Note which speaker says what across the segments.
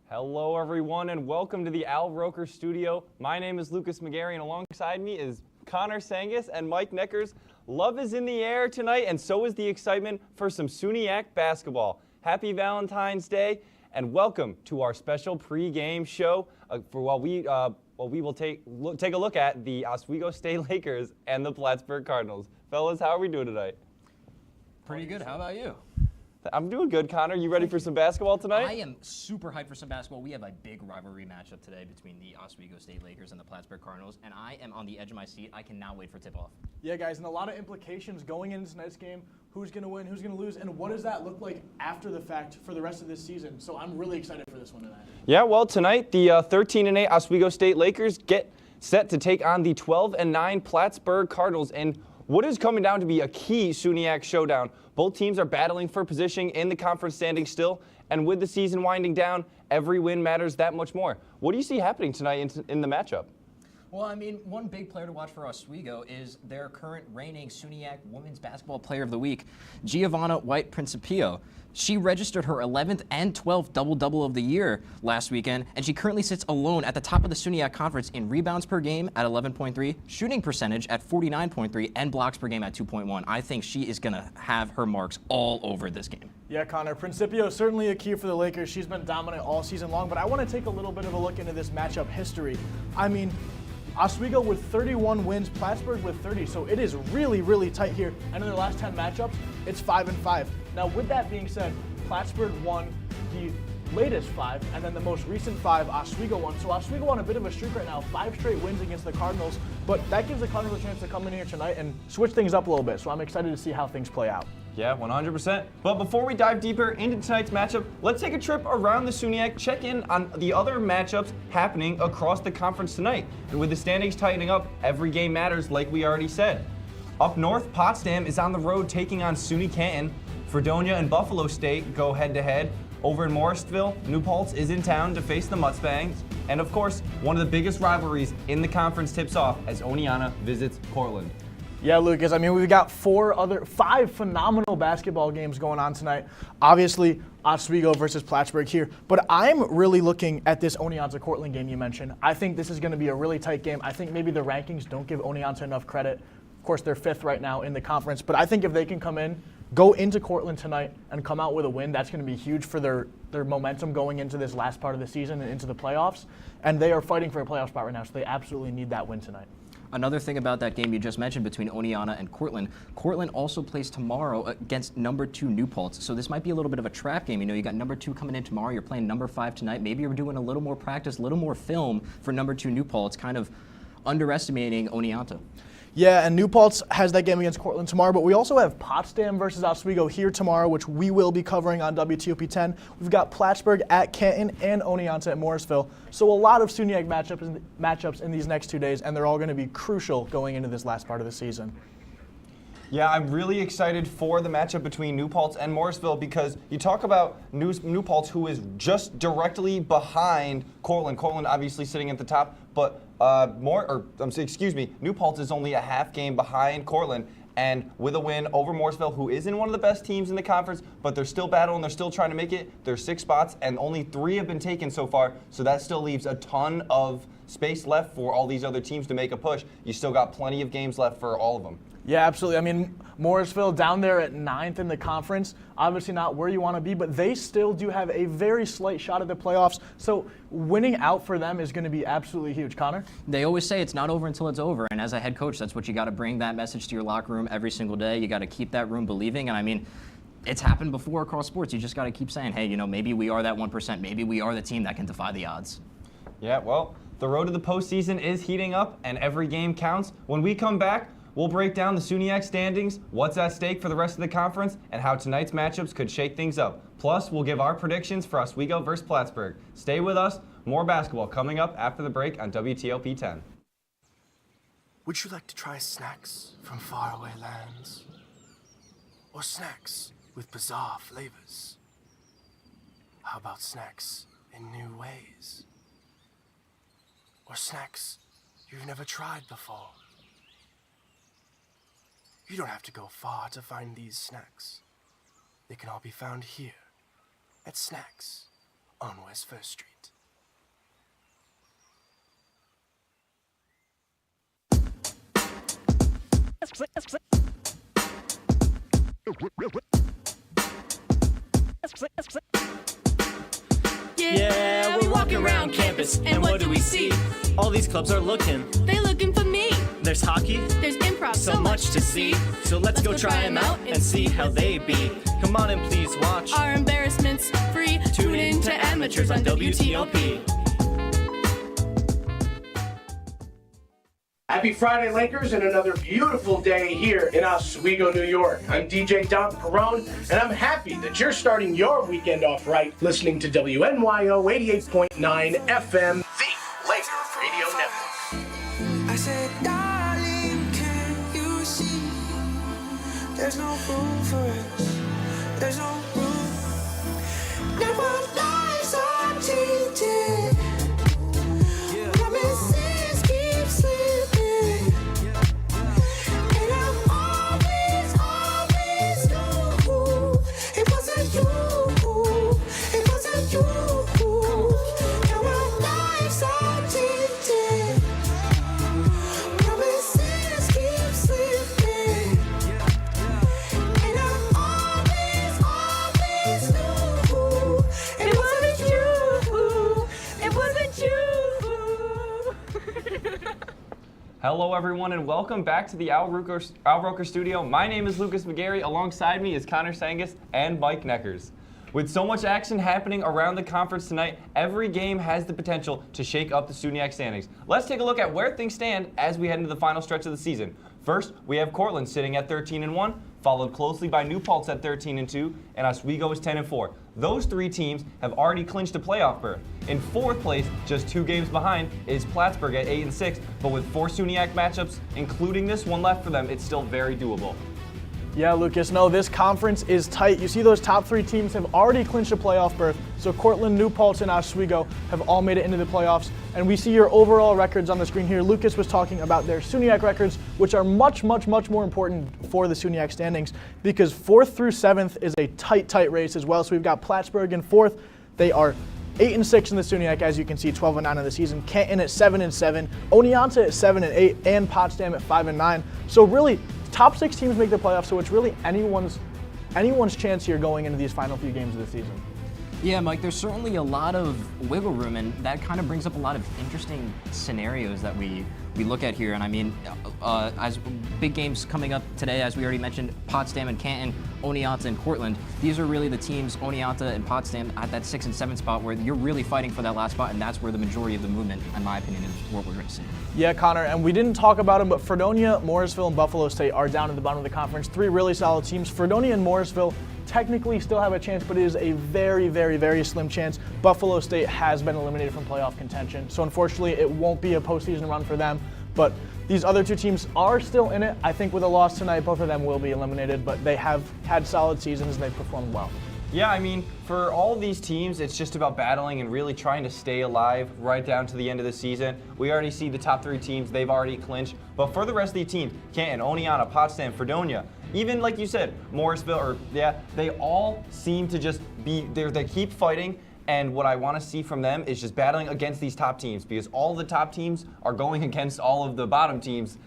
Speaker 1: Hello everyone and welcome to the Al Roker Studio. My name is Lucas McGarry and alongside me is Connor Sangus and Mike Neckers. Love is in the air tonight and so is the excitement for some SUNY basketball. Happy Valentine's Day and welcome to our special pre-game show while we will take a look at the Oswego State Lakers and the Plattsburgh Cardinals. Fellas, how are we doing tonight?
Speaker 2: Pretty good. How about you?
Speaker 1: I'm doing good, Connor. You ready for some basketball tonight?
Speaker 2: I am super hyped for some basketball. We have a big rivalry matchup today between the Oswego State Lakers and the Plattsburgh Cardinals, and I am on the edge of my seat. I cannot wait for tip-off.
Speaker 3: Yeah, guys, and a lot of implications going into tonight's game. Who's going to win, who's going to lose, and what does that look like after the fact for the rest of this season? So I'm really excited for this one tonight.
Speaker 1: Yeah, well, tonight the 13-8 Oswego State Lakers get set to take on the 12-9 Plattsburgh Cardinals in what is coming down to be a key SUNY showdown. Both teams are battling for position in the conference standings still, And with the season winding down, every win matters that much more. What do you see happening tonight in the matchup?
Speaker 2: Well, I mean, one big player to watch for Oswego is their current reigning SUNY Women's Basketball Player of the Week, Giovanna White-Principio. She registered her 11th and 12th double-double of the year last weekend, and she currently sits alone at the top of the SUNY conference in rebounds per game at 11.3, shooting percentage at 49.3, and blocks per game at 2.1. I think she is going to have her marks all over this game.
Speaker 3: Yeah, Connor, Principio is certainly a key for the Lakers. She's been dominant all season long, but I want to take a little bit of a look into this matchup history. I mean, Oswego with 31 wins, Plattsburgh with 30, so it is really, really tight here. And in their last 10 matchups, it's 5-5. Now, with that being said, Plattsburgh won the latest 5, and then the most recent 5, Oswego won. So Oswego on a bit of a streak right now, 5 straight wins against the Cardinals, but that gives the Cardinals a chance to come in here tonight and switch things up a little bit. So I'm excited to see how things play out.
Speaker 1: Yeah, 100%. But before we dive deeper into tonight's matchup, let's take a trip around the SUNY, check in on the other matchups happening across the conference tonight. And with the standings tightening up, every game matters, like we already said. Up north, Potsdam is on the road taking on SUNY Canton. Fredonia and Buffalo State go head-to-head. Over in Morrisville, New Paltz is in town to face the Mustangs. And of course, one of the biggest rivalries in the conference tips off as Oneonta visits Cortland.
Speaker 3: Yeah, Lucas, I mean, we've got 5 phenomenal basketball games going on tonight. Obviously, Oswego versus Plattsburgh here. But I'm really looking at this Oneonta-Cortland game you mentioned. I think this is going to be a really tight game. I think maybe the rankings don't give Oneonta enough credit. Of course, they're 5th right now in the conference. But I think if they can come in, go into Cortland tonight, and come out with a win, that's going to be huge for their momentum going into this last part of the season and into the playoffs. And they are fighting for a playoff spot right now, so they absolutely need that win tonight.
Speaker 2: Another thing about that game you just mentioned between Oneonta and Cortland, Cortland also plays tomorrow against number 2 New Paltz. So this might be a little bit of a trap game. You know, you got number 2 coming in tomorrow. You're playing number 5 tonight. Maybe you're doing a little more practice, a little more film for number 2 New Paltz, kind of underestimating Oneonta.
Speaker 3: Yeah, and New Paltz has that game against Cortland tomorrow, but we also have Potsdam versus Oswego here tomorrow, which we will be covering on WTOP 10. We've got Plattsburgh at Canton and Oneonta at Morrisville. So a lot of SUNY matchups in these next 2 days, and they're all going to be crucial going into this last part of the season.
Speaker 1: Yeah, I'm really excited for the matchup between New Paltz and Morrisville because you talk about New Paltz, who is just directly behind Cortland. Cortland obviously sitting at the top, but New Paltz is only a half game behind Cortland. And with a win over Morrisville, who isn't one of the best teams in the conference, but they're still battling, they're still trying to make it. There's 6 spots, and only 3 have been taken so far, so that still leaves a ton of space left for all these other teams to make a push. You still got plenty of games left for all of them.
Speaker 3: Yeah, absolutely. I mean, Morrisville down there at 9th in the conference, obviously not where you want to be, but they still do have a very slight shot at the playoffs. So winning out for them is going to be absolutely huge. Connor?
Speaker 2: They always say it's not over until it's over, and as a head coach, that's what you got to bring that message to your locker room every single day. You got to keep that room believing, and I mean, it's happened before across sports. You just got to keep saying, hey, you know, maybe we are that 1%. Maybe we are the team that can defy the odds.
Speaker 1: Yeah, well, the road to the postseason is heating up, and every game counts. When we come back, we'll break down the SUNY standings, what's at stake for the rest of the conference, and how tonight's matchups could shake things up. Plus, we'll give our predictions for Oswego versus Plattsburgh. Stay with us. More basketball coming up after the break on WTOP 10.
Speaker 4: Would you like to try snacks from faraway lands? Or snacks with bizarre flavors? How about snacks in new ways? Or snacks you've never tried before? You don't have to go far to find these snacks. They can all be found here at Snacks on West 1st Street.
Speaker 5: Yeah, we're walking around campus, and what do we see?
Speaker 6: All these clubs are looking.
Speaker 5: They looking for me.
Speaker 6: There's hockey,
Speaker 5: There's improv,
Speaker 6: so much to see. So let's go try them out and see how they be. Come on and please watch.
Speaker 5: Our embarrassments free. Tune in to Amateurs on WTOP.
Speaker 7: Happy Friday, Lakers, and another beautiful day here in Oswego, New York. I'm DJ Don Perone, and I'm happy that you're starting your weekend off right listening to WNYO 88.9 FM, the Laker Radio Network.
Speaker 8: I said, darling, can you see? There's no room for us. There's no room. Now our lives are changing. Promises keep slipping. And I always knew it wasn't you. It wasn't you. Now our lives are changing. Promises keep slipping. And I always knew it wasn't you. It wasn't you.
Speaker 1: Hello, everyone, and welcome back to the Al Roker Studio. My name is Lucas McGarry. Alongside me is Connor Sangus and Mike Neckers. With so much action happening around the conference tonight, every game has the potential to shake up the SUNYAC standings. Let's take a look at where things stand as we head into the final stretch of the season. First, we have Cortland sitting at 13-1, followed closely by New Paltz at 13-2, and Oswego is 10-4. Those three teams have already clinched a playoff berth. In fourth place, just 2 games behind, is Plattsburgh at 8-6, but with 4 SUNYAC matchups, including this one left for them, it's still very doable.
Speaker 3: Yeah, Lucas, no, this conference is tight. You see those top 3 teams have already clinched a playoff berth. So Cortland, New Paltz, and Oswego have all made it into the playoffs. And we see your overall records on the screen here. Lucas was talking about their SUNYAC records, which are much, much, much more important for the SUNYAC standings because 4th through 7th is a tight race as well. So we've got Plattsburgh in 4th. They are 8-6 in the SUNYAC, as you can see, 12-9 in the season. Canton at 7-7, Oneonta at 7-8, and Potsdam at 5-9. So really, top 6 teams make the playoffs, so it's really anyone's chance here going into these final few games of the season.
Speaker 2: Yeah, Mike, there's certainly a lot of wiggle room, and that kind of brings up a lot of interesting scenarios that we look at here. And I mean, as big games coming up today, as we already mentioned, Potsdam and Canton, Oneonta and Cortland. These are really the teams, Oneonta and Potsdam, at that 6 and 7 spot where you're really fighting for that last spot, and that's where the majority of the movement, in my opinion, is what we're going to see.
Speaker 3: Yeah, Connor, and we didn't talk about them, but Fredonia, Morrisville, and Buffalo State are down at the bottom of the conference. 3 really solid teams. Fredonia and Morrisville technically still have a chance, but it is a very, very, very slim chance. Buffalo State has been eliminated from playoff contention, so unfortunately it won't be a postseason run for them. But these other 2 teams are still in it. I think with a loss tonight, both of them will be eliminated, but they have had solid seasons and they've performed well.
Speaker 1: Yeah, I mean, for all of these teams, it's just about battling and really trying to stay alive right down to the end of the season. We already see the top 3 teams, they've already clinched. But for the rest of the teams, Canton, Oneonta, Potsdam, Fredonia, even like you said, Morrisville, they all seem to just be there. They keep fighting. And what I want to see from them is just battling against these top teams because all the top teams are going against all of the bottom teams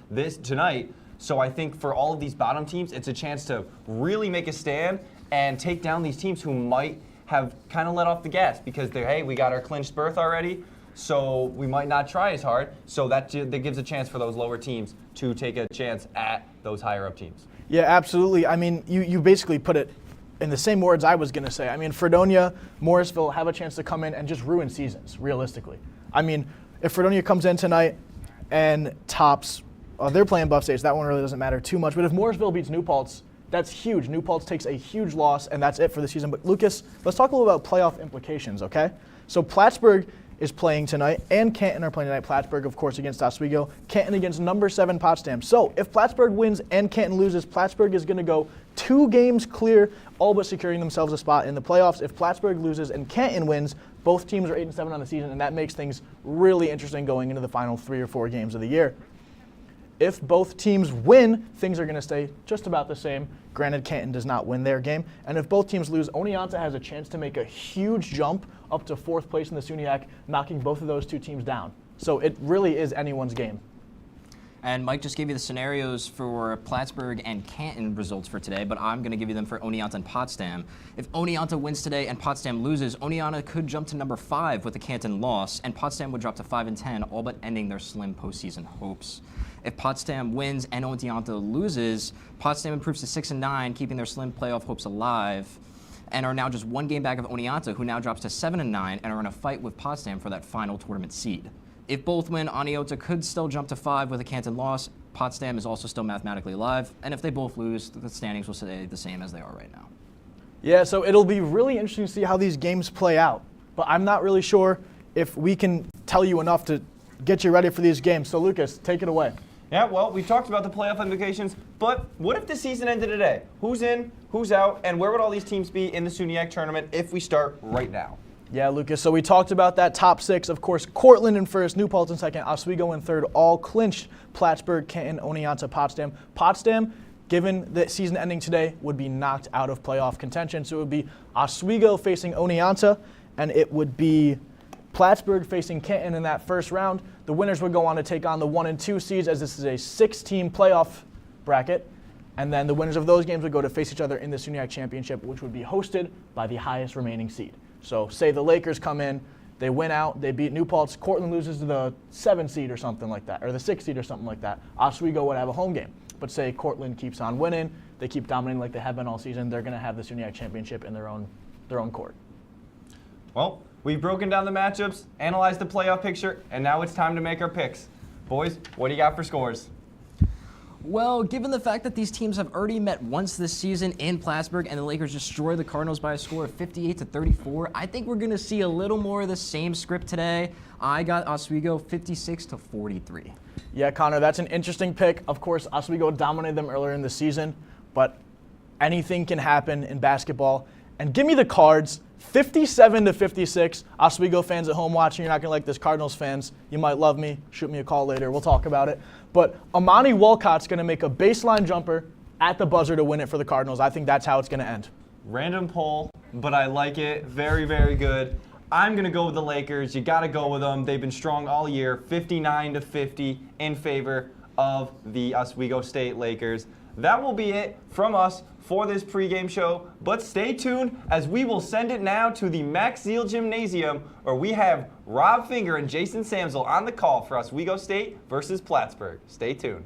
Speaker 1: tonight. So I think for all of these bottom teams, it's a chance to really make a stand and take down these teams who might have kind of let off the gas because hey, we got our clinched berth already, so we might not try as hard. So that gives a chance for those lower teams to take a chance at those higher up teams.
Speaker 3: Yeah, absolutely. I mean, you basically put it in the same words I was going to say. I mean, Fredonia, Morrisville have a chance to come in and just ruin seasons, realistically. I mean, if Fredonia comes in tonight and tops, they're playing Buff State, so that one really doesn't matter too much. But if Morrisville beats New Paltz, that's huge. New Paltz takes a huge loss, and that's it for the season. But Lucas, let's talk a little about playoff implications, okay? So Plattsburgh is playing tonight, and Canton are playing tonight. Plattsburgh, of course, against Oswego. Canton against number 7 Potsdam. So if Plattsburgh wins and Canton loses, Plattsburgh is going to go 2 games clear, all but securing themselves a spot in the playoffs. If Plattsburgh loses and Canton wins, both teams are 8-7 on the season, and that makes things really interesting going into the final 3 or 4 games of the year. If both teams win, things are going to stay just about the same. Granted, Canton does not win their game. And if both teams lose, Oneonta has a chance to make a huge jump up to 4th place in the SUNYAC, knocking both of those 2 teams down. So it really is anyone's game.
Speaker 2: And Mike just gave you the scenarios for Plattsburgh and Canton results for today, but I'm going to give you them for Oneonta and Potsdam. If Oneonta wins today and Potsdam loses, Oneonta could jump to number 5 with a Canton loss, and Potsdam would drop to 5-10, all but ending their slim postseason hopes. If Potsdam wins and Oneonta loses, Potsdam improves to 6-9, keeping their slim playoff hopes alive, and are now just 1 game back of Oneonta, who now drops to 7-9 and are in a fight with Potsdam for that final tournament seed. If both win, Oneonta could still jump to 5 with a Canton loss. Potsdam is also still mathematically alive, and if they both lose, the standings will stay the same as they are right now.
Speaker 3: Yeah, so it'll be really interesting to see how these games play out, but I'm not really sure if we can tell you enough to get you ready for these games. So Lucas, take it away.
Speaker 1: Yeah, well, we talked about the playoff implications, but what if the season ended today? Who's in, who's out, and where would all these teams be in the SUNYAC tournament if we start right now?
Speaker 3: Yeah, Lucas, so we talked about that top 6. Of course, Cortland in first, New Paltz in second, Oswego in third, all clinched. Plattsburgh, Canton, Oneonta, Potsdam. Potsdam, given the season ending today, would be knocked out of playoff contention. So it would be Oswego facing Oneonta, and it would be Plattsburgh facing Canton in that first round. The winners would go on to take on the 1 and 2 seeds, as this is a 6-team playoff bracket. And then the winners of those games would go to face each other in the SUNYAC Championship, which would be hosted by the highest remaining seed. So say the Lakers come in, they win out, they beat New Paltz, Cortland loses to the 7 seed or something like that, or the 6 seed or something like that. Oswego would have a home game. But say Cortland keeps on winning, they keep dominating like they have been all season, they're going to have the SUNYAC Championship in their own court.
Speaker 1: Well, we've broken down the matchups, analyzed the playoff picture, and now it's time to make our picks. Boys, what do you got for scores?
Speaker 2: Well, given the fact that these teams have already met once this season in Plattsburgh and the Lakers destroy the Cardinals by a score of 58-34, I think we're going to see a little more of the same script today. I got Oswego 56-43.
Speaker 3: Yeah, Connor, that's an interesting pick. Of course, Oswego dominated them earlier in the season, but anything can happen in basketball. And give me the Cards, 57-56. Oswego fans at home watching, you're not going to like this. Cardinals fans, you might love me. Shoot me a call later. We'll talk about it. But Amani Walcott's going to make a baseline jumper at the buzzer to win it for the Cardinals. I think that's how it's going to end.
Speaker 1: Random poll, but I like it. Very, very good. I'm going to go with the Lakers. You got to go with them. They've been strong all year, 59-50 in favor of the Oswego State Lakers. That will be it from us for this pregame show, but stay tuned as we will send it now to the Max Zeal Gymnasium, where we have Rob Finger and Jason Samsel on the call for Oswego State versus Plattsburgh. Stay tuned.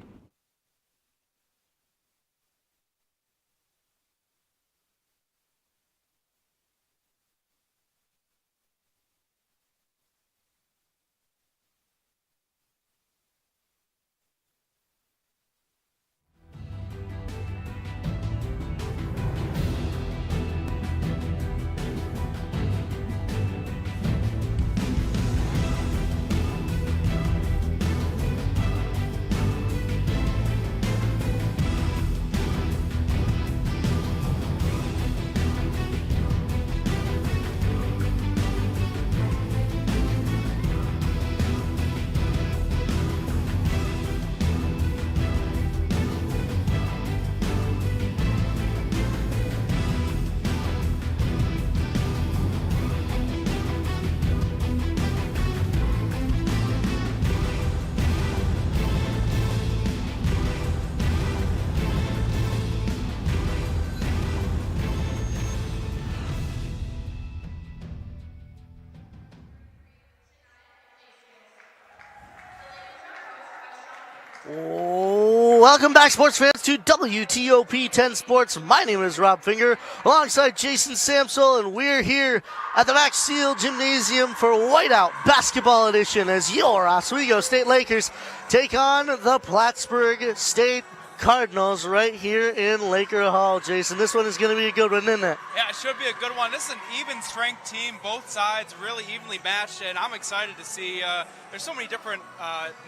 Speaker 9: Welcome back, sports fans, to WTOP 10 Sports. My name is Rob Finger, alongside Jason Samsel, and we're here at the Max Zeal Gymnasium for Whiteout Basketball Edition as your Oswego State Lakers take on the Plattsburgh State Cardinals right here in Laker Hall. Jason, this one is going to be a good one, isn't it?
Speaker 10: Yeah, it should be a good one. This is an even strength team, both sides really evenly matched, and I'm excited to see. There's so many different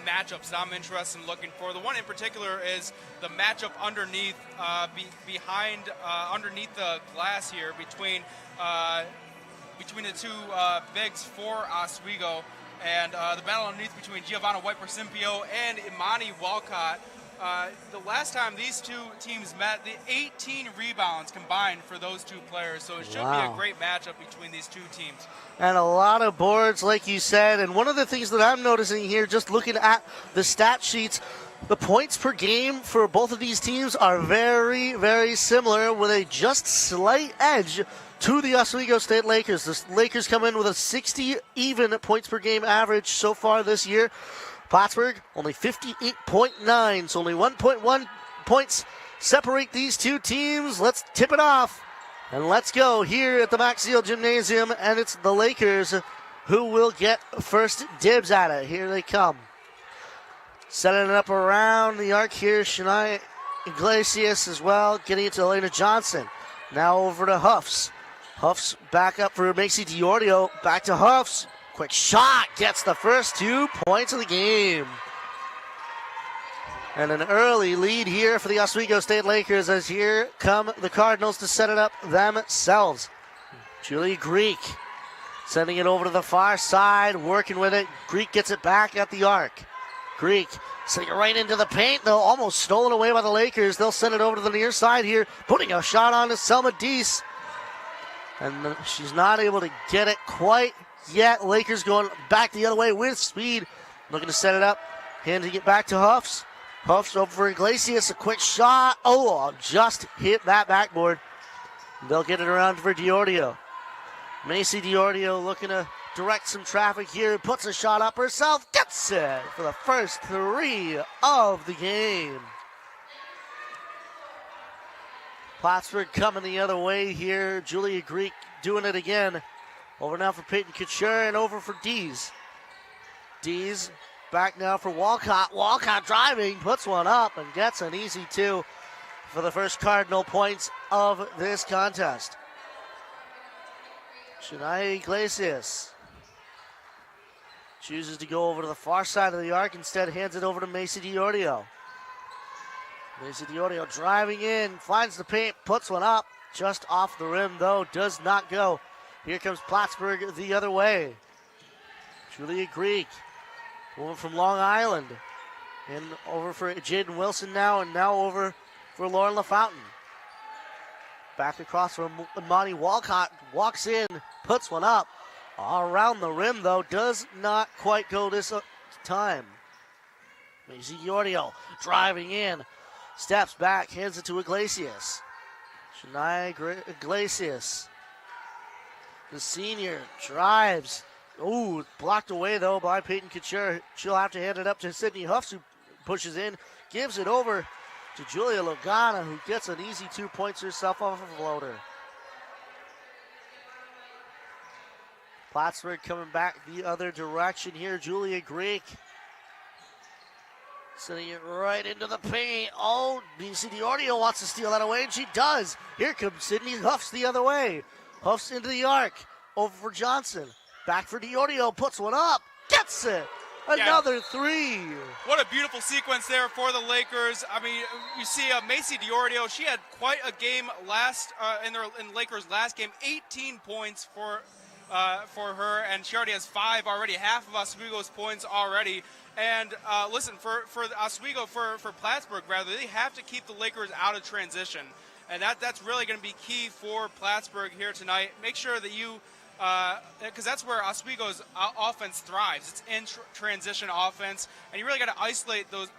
Speaker 10: matchups that I'm interested in looking for. The one in particular is the matchup underneath, underneath the glass here between the two bigs for Oswego, and the battle underneath between Giovanna White-Principio and Imani Walcott. The last time these two teams met, the 18 rebounds combined for those two players. So it should be a great matchup between these two teams.
Speaker 9: And a lot of boards, like you said. And one of the things that I'm noticing here, just looking at the stat sheets, the points per game for both of these teams are very, very similar, with a just slight edge to the Oswego State Lakers. The Lakers come in with a 60 even points per game average so far this year. Plattsburgh, only 58.9, so only 1.1 points separate these two teams. Let's tip it off, and let's go here at the Max Zeal Gymnasium, and it's the Lakers who will get first dibs at it. Here they come. Setting it up around the arc here, Shania Iglesias as well, getting it to Elena Johnson. Now over to Huffs. Huffs back up for Macy Diordio, back to Huffs. Quick shot, gets the first 2 points of the game. And an early lead here for the Oswego State Lakers as here come the Cardinals to set it up themselves. Julia Greek sending it over to the far side, working with it. Greek gets it back at the arc. Greek sending it right into the paint, though almost stolen away by the Lakers. They'll send it over to the near side here, putting a shot on to Selma Deese. And she's not able to get it quite yet. Lakers going back the other way with speed. Looking to set it up, handing it back to Huffs. Huffs over for Iglesias, a quick shot. Oh, just hit that backboard. They'll get it around for Diordio. Macy Diordio looking to direct some traffic here. Puts a shot up herself. Gets it for the first 3 of the game. Plattsburgh coming the other way here. Julia Greek doing it again. Over now for Peyton Couture and over for Dees. Dees back now for Walcott. Walcott driving, puts one up and gets an easy 2 for the first Cardinal points of this contest. Shania Iglesias chooses to go over to the far side of the arc, instead hands it over to Macy Diordio. Macy Diordio driving in, finds the paint, puts one up, just off the rim though, does not go. Here comes Plattsburgh the other way. Julia Greek, woman from Long Island, and over for Jaden Wilson now, and now over for Lauren LaFountain. Back across from Imani Walcott, walks in, puts one up. Around the rim though, does not quite go this time. Macy Diordio driving in, steps back, hands it to Iglesias. Shania Iglesias, the senior, drives. Ooh, blocked away though by Peyton Couture. She'll have to hand it up to Sydney Huffs, who pushes in, gives it over to Julia Logana, who gets an easy 2 points herself off of a floater. Plattsburgh coming back the other direction here. Julia Greek sending it right into the paint. Oh, BC Diordio wants to steal that away, and she does. Here comes Sydney Huffs the other way. Huffs into the arc, over for Johnson. Back for Diordio, puts one up, gets it. Another 3.
Speaker 10: What a beautiful sequence there for the Lakers. I mean, you see Macy Diordio, she had quite a game in Lakers' last game. 18 points for her, and she already has 5 already, half of Oswego's points already. And listen, for Oswego, for Plattsburgh rather, they have to keep the Lakers out of transition. And that's really going to be key for Plattsburgh here tonight. Make sure that you, because that's where Oswego's offense thrives. It's in transition offense, and you really got to isolate the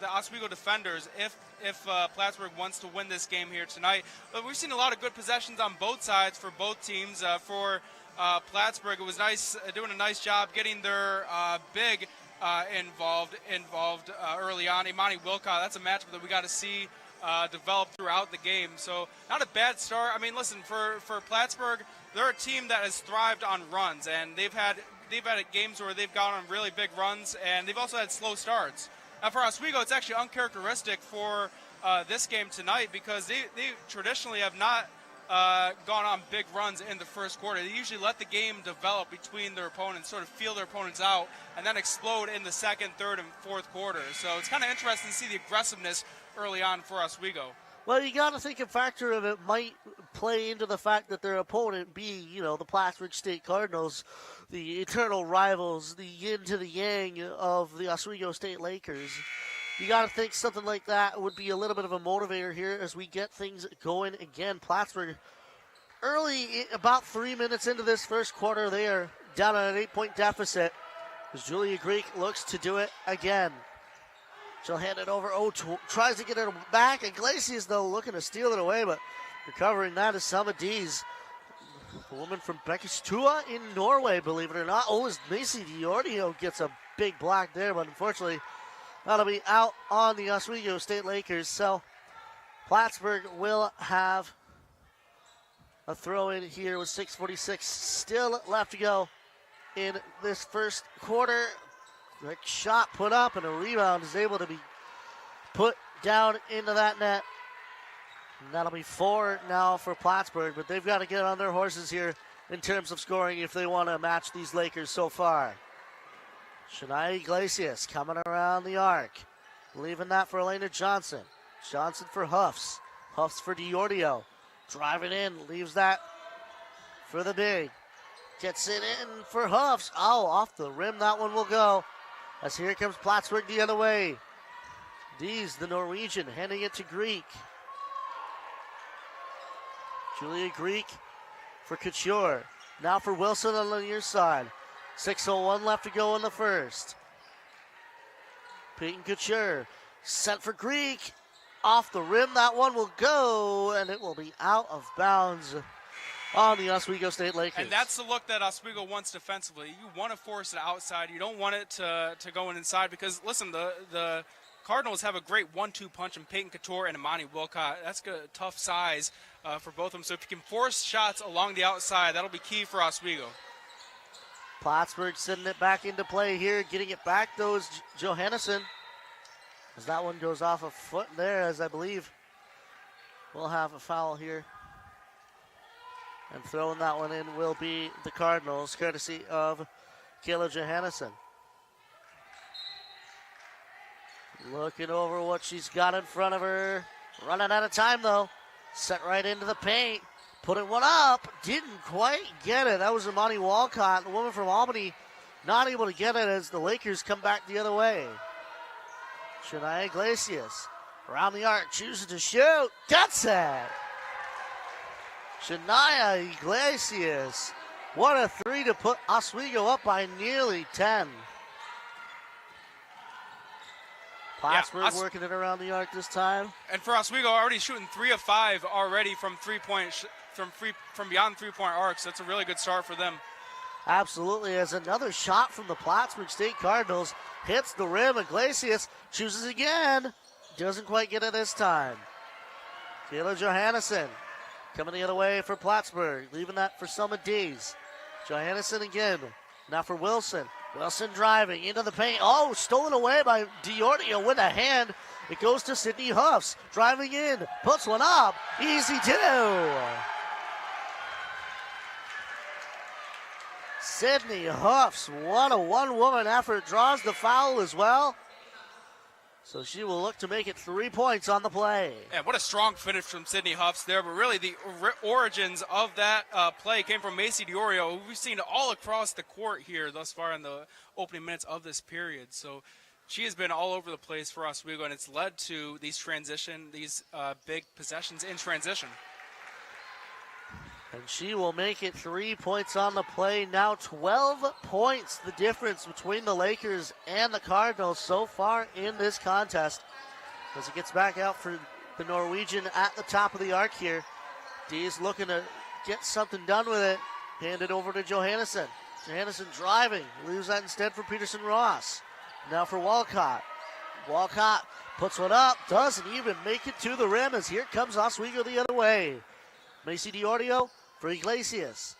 Speaker 10: Oswego defenders if Plattsburgh wants to win this game here tonight. But we've seen a lot of good possessions on both sides for both teams. For Plattsburgh, it was nice, doing a nice job getting their big involved early on. Imani Wilcott, that's a matchup that we got to see develop throughout the game. So not a bad start. I mean, listen, for Plattsburgh, they're a team that has thrived on runs, and they've had games where they've gone on really big runs, and they've also had slow starts. Now for Oswego, it's actually uncharacteristic for this game tonight, because they traditionally have not gone on big runs in the first quarter. They usually let the game develop between their opponents, sort of feel their opponents out, and then explode in the second, third, and fourth quarter. So it's kind of interesting to see the aggressiveness early on for Oswego.
Speaker 9: Well, you got to think a factor of it might play into the fact that their opponent being, the Plattsburgh State Cardinals, the eternal rivals, the yin to the yang of the Oswego State Lakers. You got to think something like that would be a little bit of a motivator here as we get things going again. Plattsburgh, early, about 3 minutes into this first quarter, they are down on an 8-point deficit as Julia Greek looks to do it again. She'll hand it over. Tries to get it back. Iglesias, though, looking to steal it away, but recovering that is Selma Dees. A woman from Bekkestua in Norway, believe it or not. As Macy Diordio gets a big block there, but unfortunately, that'll be out on the Oswego State Lakers. So Plattsburgh will have a throw in here with 6:46 still left to go in this first quarter. Quick shot put up, and a rebound is able to be put down into that net. And that'll be 4 now for Plattsburgh, but they've got to get on their horses here in terms of scoring if they want to match these Lakers so far. Shania Iglesias coming around the arc. Leaving that for Elena Johnson. Johnson for Huffs. Huffs for DiOrdio. Driving in, leaves that for the big. Gets it in for Huffs. Oh, off the rim that one will go. As here comes Plattsburgh the other way. Dees, the Norwegian, handing it to Greek. Julia Greek for Couture. Now for Wilson on the near side. 6:01 left to go in the first. Peyton Couture sent for Greek. Off the rim, that one will go, and it will be out of bounds on the Oswego State Lakers.
Speaker 10: And that's the look that Oswego wants defensively. You want to force it outside. You don't want it to go inside because, listen, the Cardinals have a great 1-2 punch in Peyton Couture and Imani Wilcott. That's good, tough size for both of them. So if you can force shots along the outside, that'll be key for Oswego.
Speaker 9: Plattsburgh sending it back into play here. Getting it back, though, is Johannesson. As that one goes off a foot there, as I believe we'll have a foul here. And throwing that one in will be the Cardinals, courtesy of Kayla Johannesson. Looking over what she's got in front of her. Running out of time, though. Set right into the paint. Putting one up. Didn't quite get it. That was Imani Walcott, the woman from Albany, not able to get it as the Lakers come back the other way. Shania Iglesias around the arc, chooses to shoot. Gets it. Shania Iglesias. What a three to put Oswego up by nearly 10. Plattsburgh working it around the arc this time.
Speaker 10: And for Oswego, already shooting 3 of 5 already from 3-point from beyond 3-point arc. So that's a really good start for them.
Speaker 9: Absolutely, as another shot from the Plattsburgh State Cardinals hits the rim. Iglesias chooses again. Doesn't quite get it this time. Kayla Johannesson coming the other way for Plattsburgh. Leaving that for Selma Dees. Johannesson again. Now for Wilson. Wilson driving into the paint. Oh, stolen away by DiOrdio with a hand. It goes to Sydney Huffs. Driving in. Puts one up. Easy two. Sydney Huffs, what a one-woman effort, draws the foul as well. So she will look to make it 3 points on the play.
Speaker 10: Yeah, what a strong finish from Sydney Huffs there. But really, the origins of that play came from Macy DiOrdio, who we've seen all across the court here thus far in the opening minutes of this period. So she has been all over the place for Oswego, and it's led to these big possessions in transition.
Speaker 9: And she will make it 3 points on the play. Now 12 points, the difference between the Lakers and the Cardinals so far in this contest. As it gets back out for the Norwegian at the top of the arc here. Dee's looking to get something done with it. Hand it over to Johannesson. Johannesson driving. Leaves that instead for Peterson Ross. Now for Walcott. Walcott puts one up. Doesn't even make it to the rim as here comes Oswego the other way. Macy DiOrdio for Iglesias.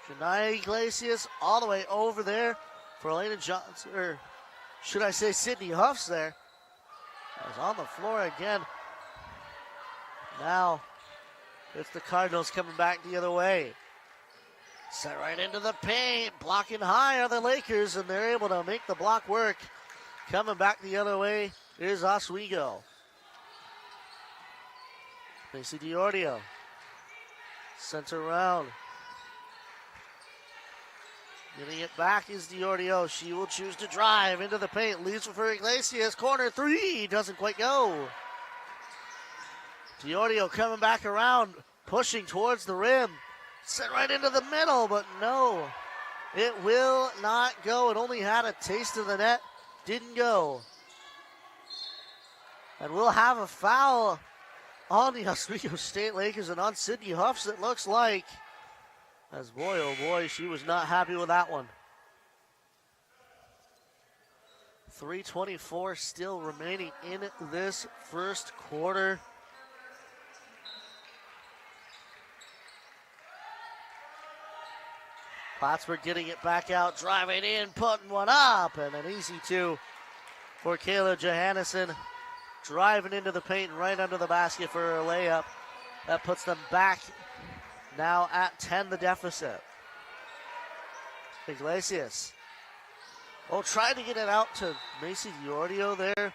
Speaker 9: Shania Iglesias all the way over there for Elena Johnson, or should I say Sydney Huffs there. Was on the floor again. Now it's the Cardinals coming back the other way. Set right into the paint. Blocking high are the Lakers, and they're able to make the block work. Coming back the other way is Oswego. Macy DiOrdio. Center around. Getting it back is DiOrdio. She will choose to drive into the paint. Leaves for Iglesias. Corner three. Doesn't quite go. DiOrdio coming back around. Pushing towards the rim. Set right into the middle, but no. It will not go. It only had a taste of the net. Didn't go. And we'll have a foul on the Oswego State Lakers and on Sydney Huffs, it looks like. As boy, oh boy, she was not happy with that one. 3:24 still remaining in this first quarter. Plattsburgh getting it back out, driving in, putting one up, and an easy two for Kayla Johannesson. Driving into the paint right under the basket for a layup. That puts them back now at 10, the deficit. Iglesias. Oh, trying to get it out to Macy DiOrdio there.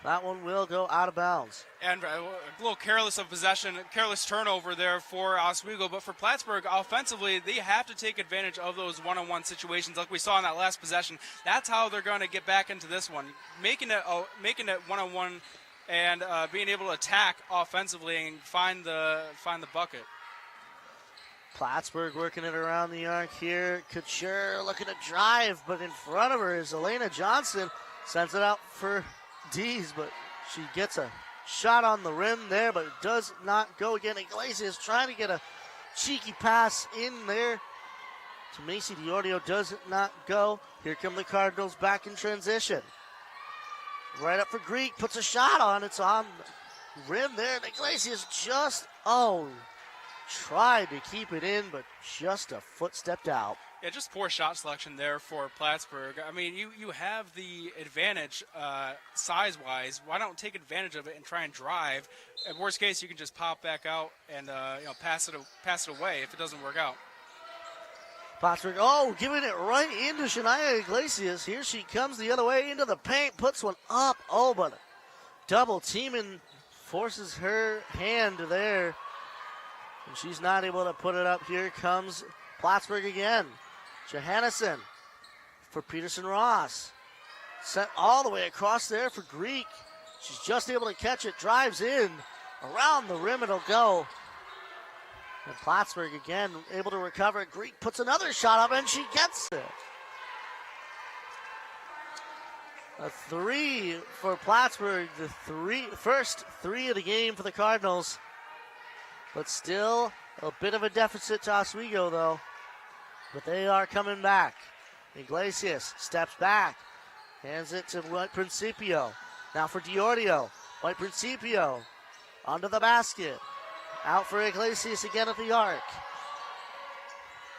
Speaker 9: That one will go out of bounds.
Speaker 10: And a little careless of possession, careless turnover there for Oswego. But for Plattsburgh, offensively, they have to take advantage of those one-on-one situations like we saw in that last possession. That's how they're going to get back into this one, making it one-on-one and being able to attack offensively and find the bucket.
Speaker 9: Plattsburgh working it around the arc here. Couture looking to drive, but in front of her is Elena Johnson. Sends it out for Dees, but she gets a shot on the rim there, but it does not go again. Iglesias trying to get a cheeky pass in there to Macy Diordio. Does not go. Here come the Cardinals back in transition. Right up for Greek. Puts a shot on. It's on the rim there. And Iglesias just, tried to keep it in, but just a foot stepped out.
Speaker 10: Yeah, just poor shot selection there for Plattsburgh. I mean, you have the advantage size-wise. Why don't take advantage of it and try and drive? At worst case, you can just pop back out and pass it away if it doesn't work out.
Speaker 9: Plattsburgh, giving it right into Shania Iglesias. Here she comes the other way into the paint, puts one up. But double teaming forces her hand there. And she's not able to put it up. Here comes Plattsburgh again. Johannesson for Peterson Ross. Sent all the way across there for Greek. She's just able to catch it, drives in. Around the rim it'll go. And Plattsburgh again able to recover. Greek puts another shot up and she gets it. A three for Plattsburgh. The first three of the game for the Cardinals. But still a bit of a deficit to Oswego though. But they are coming back. Iglesias steps back. Hands it to White Principio. Now for Diordio. White Principio onto the basket. Out for Iglesias again at the arc.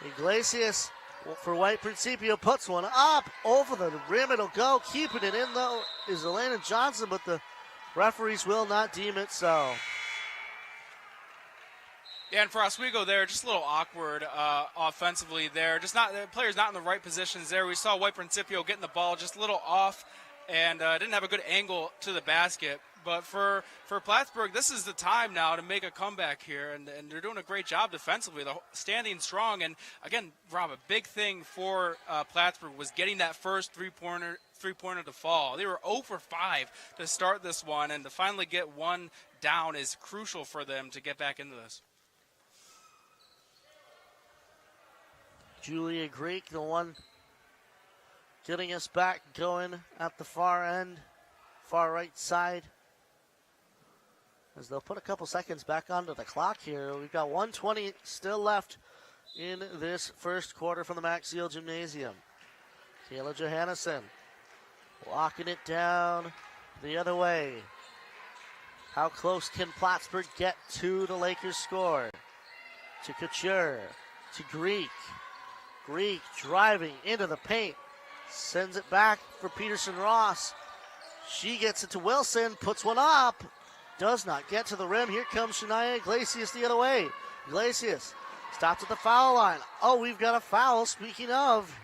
Speaker 9: Iglesias for White Principio puts one up over the rim. It'll go. Keeping it in though is Elena Johnson, but the referees will not deem it so.
Speaker 10: Yeah, and for Oswego there, just a little awkward offensively there. Just not the players not in the right positions there. We saw White Principio getting the ball just a little off and didn't have a good angle to the basket. But for Plattsburgh, this is the time now to make a comeback here, and they're doing a great job defensively. They're standing strong, and again, Rob, a big thing for Plattsburgh was getting that first three-pointer to fall. They were 0 for 5 to start this one, and to finally get one down is crucial for them to get back into this.
Speaker 9: Julia Greek, the one getting us back going at the far end, far right side. As they'll put a couple seconds back onto the clock here. We've got 1:20 still left in this first quarter from the Max Seal Gymnasium. Kayla Johannesson walking it down the other way. How close can Plattsburgh get to the Lakers score? To Couture, to Greek. Greek driving into the paint. Sends it back for Peterson Ross. She gets it to Wilson, puts one up. Does not get to the rim. Here comes Shania Iglesias the other way. Iglesias stops at the foul line. We've got a foul, speaking of.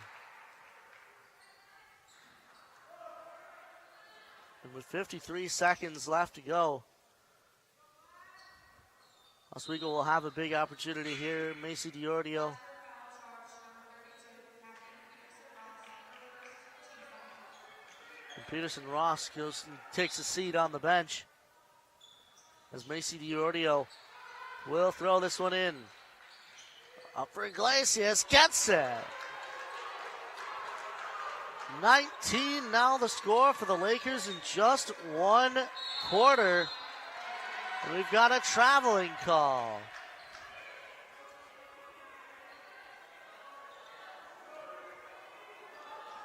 Speaker 9: And with 53 seconds left to go, Oswego will have a big opportunity here. Macy Diordio. And Peterson Ross goes and takes a seat on the bench as Macy Diordio will throw this one in. Up for Iglesias, gets it. 19 now the score for the Lakers in just one quarter. And we've got a traveling call.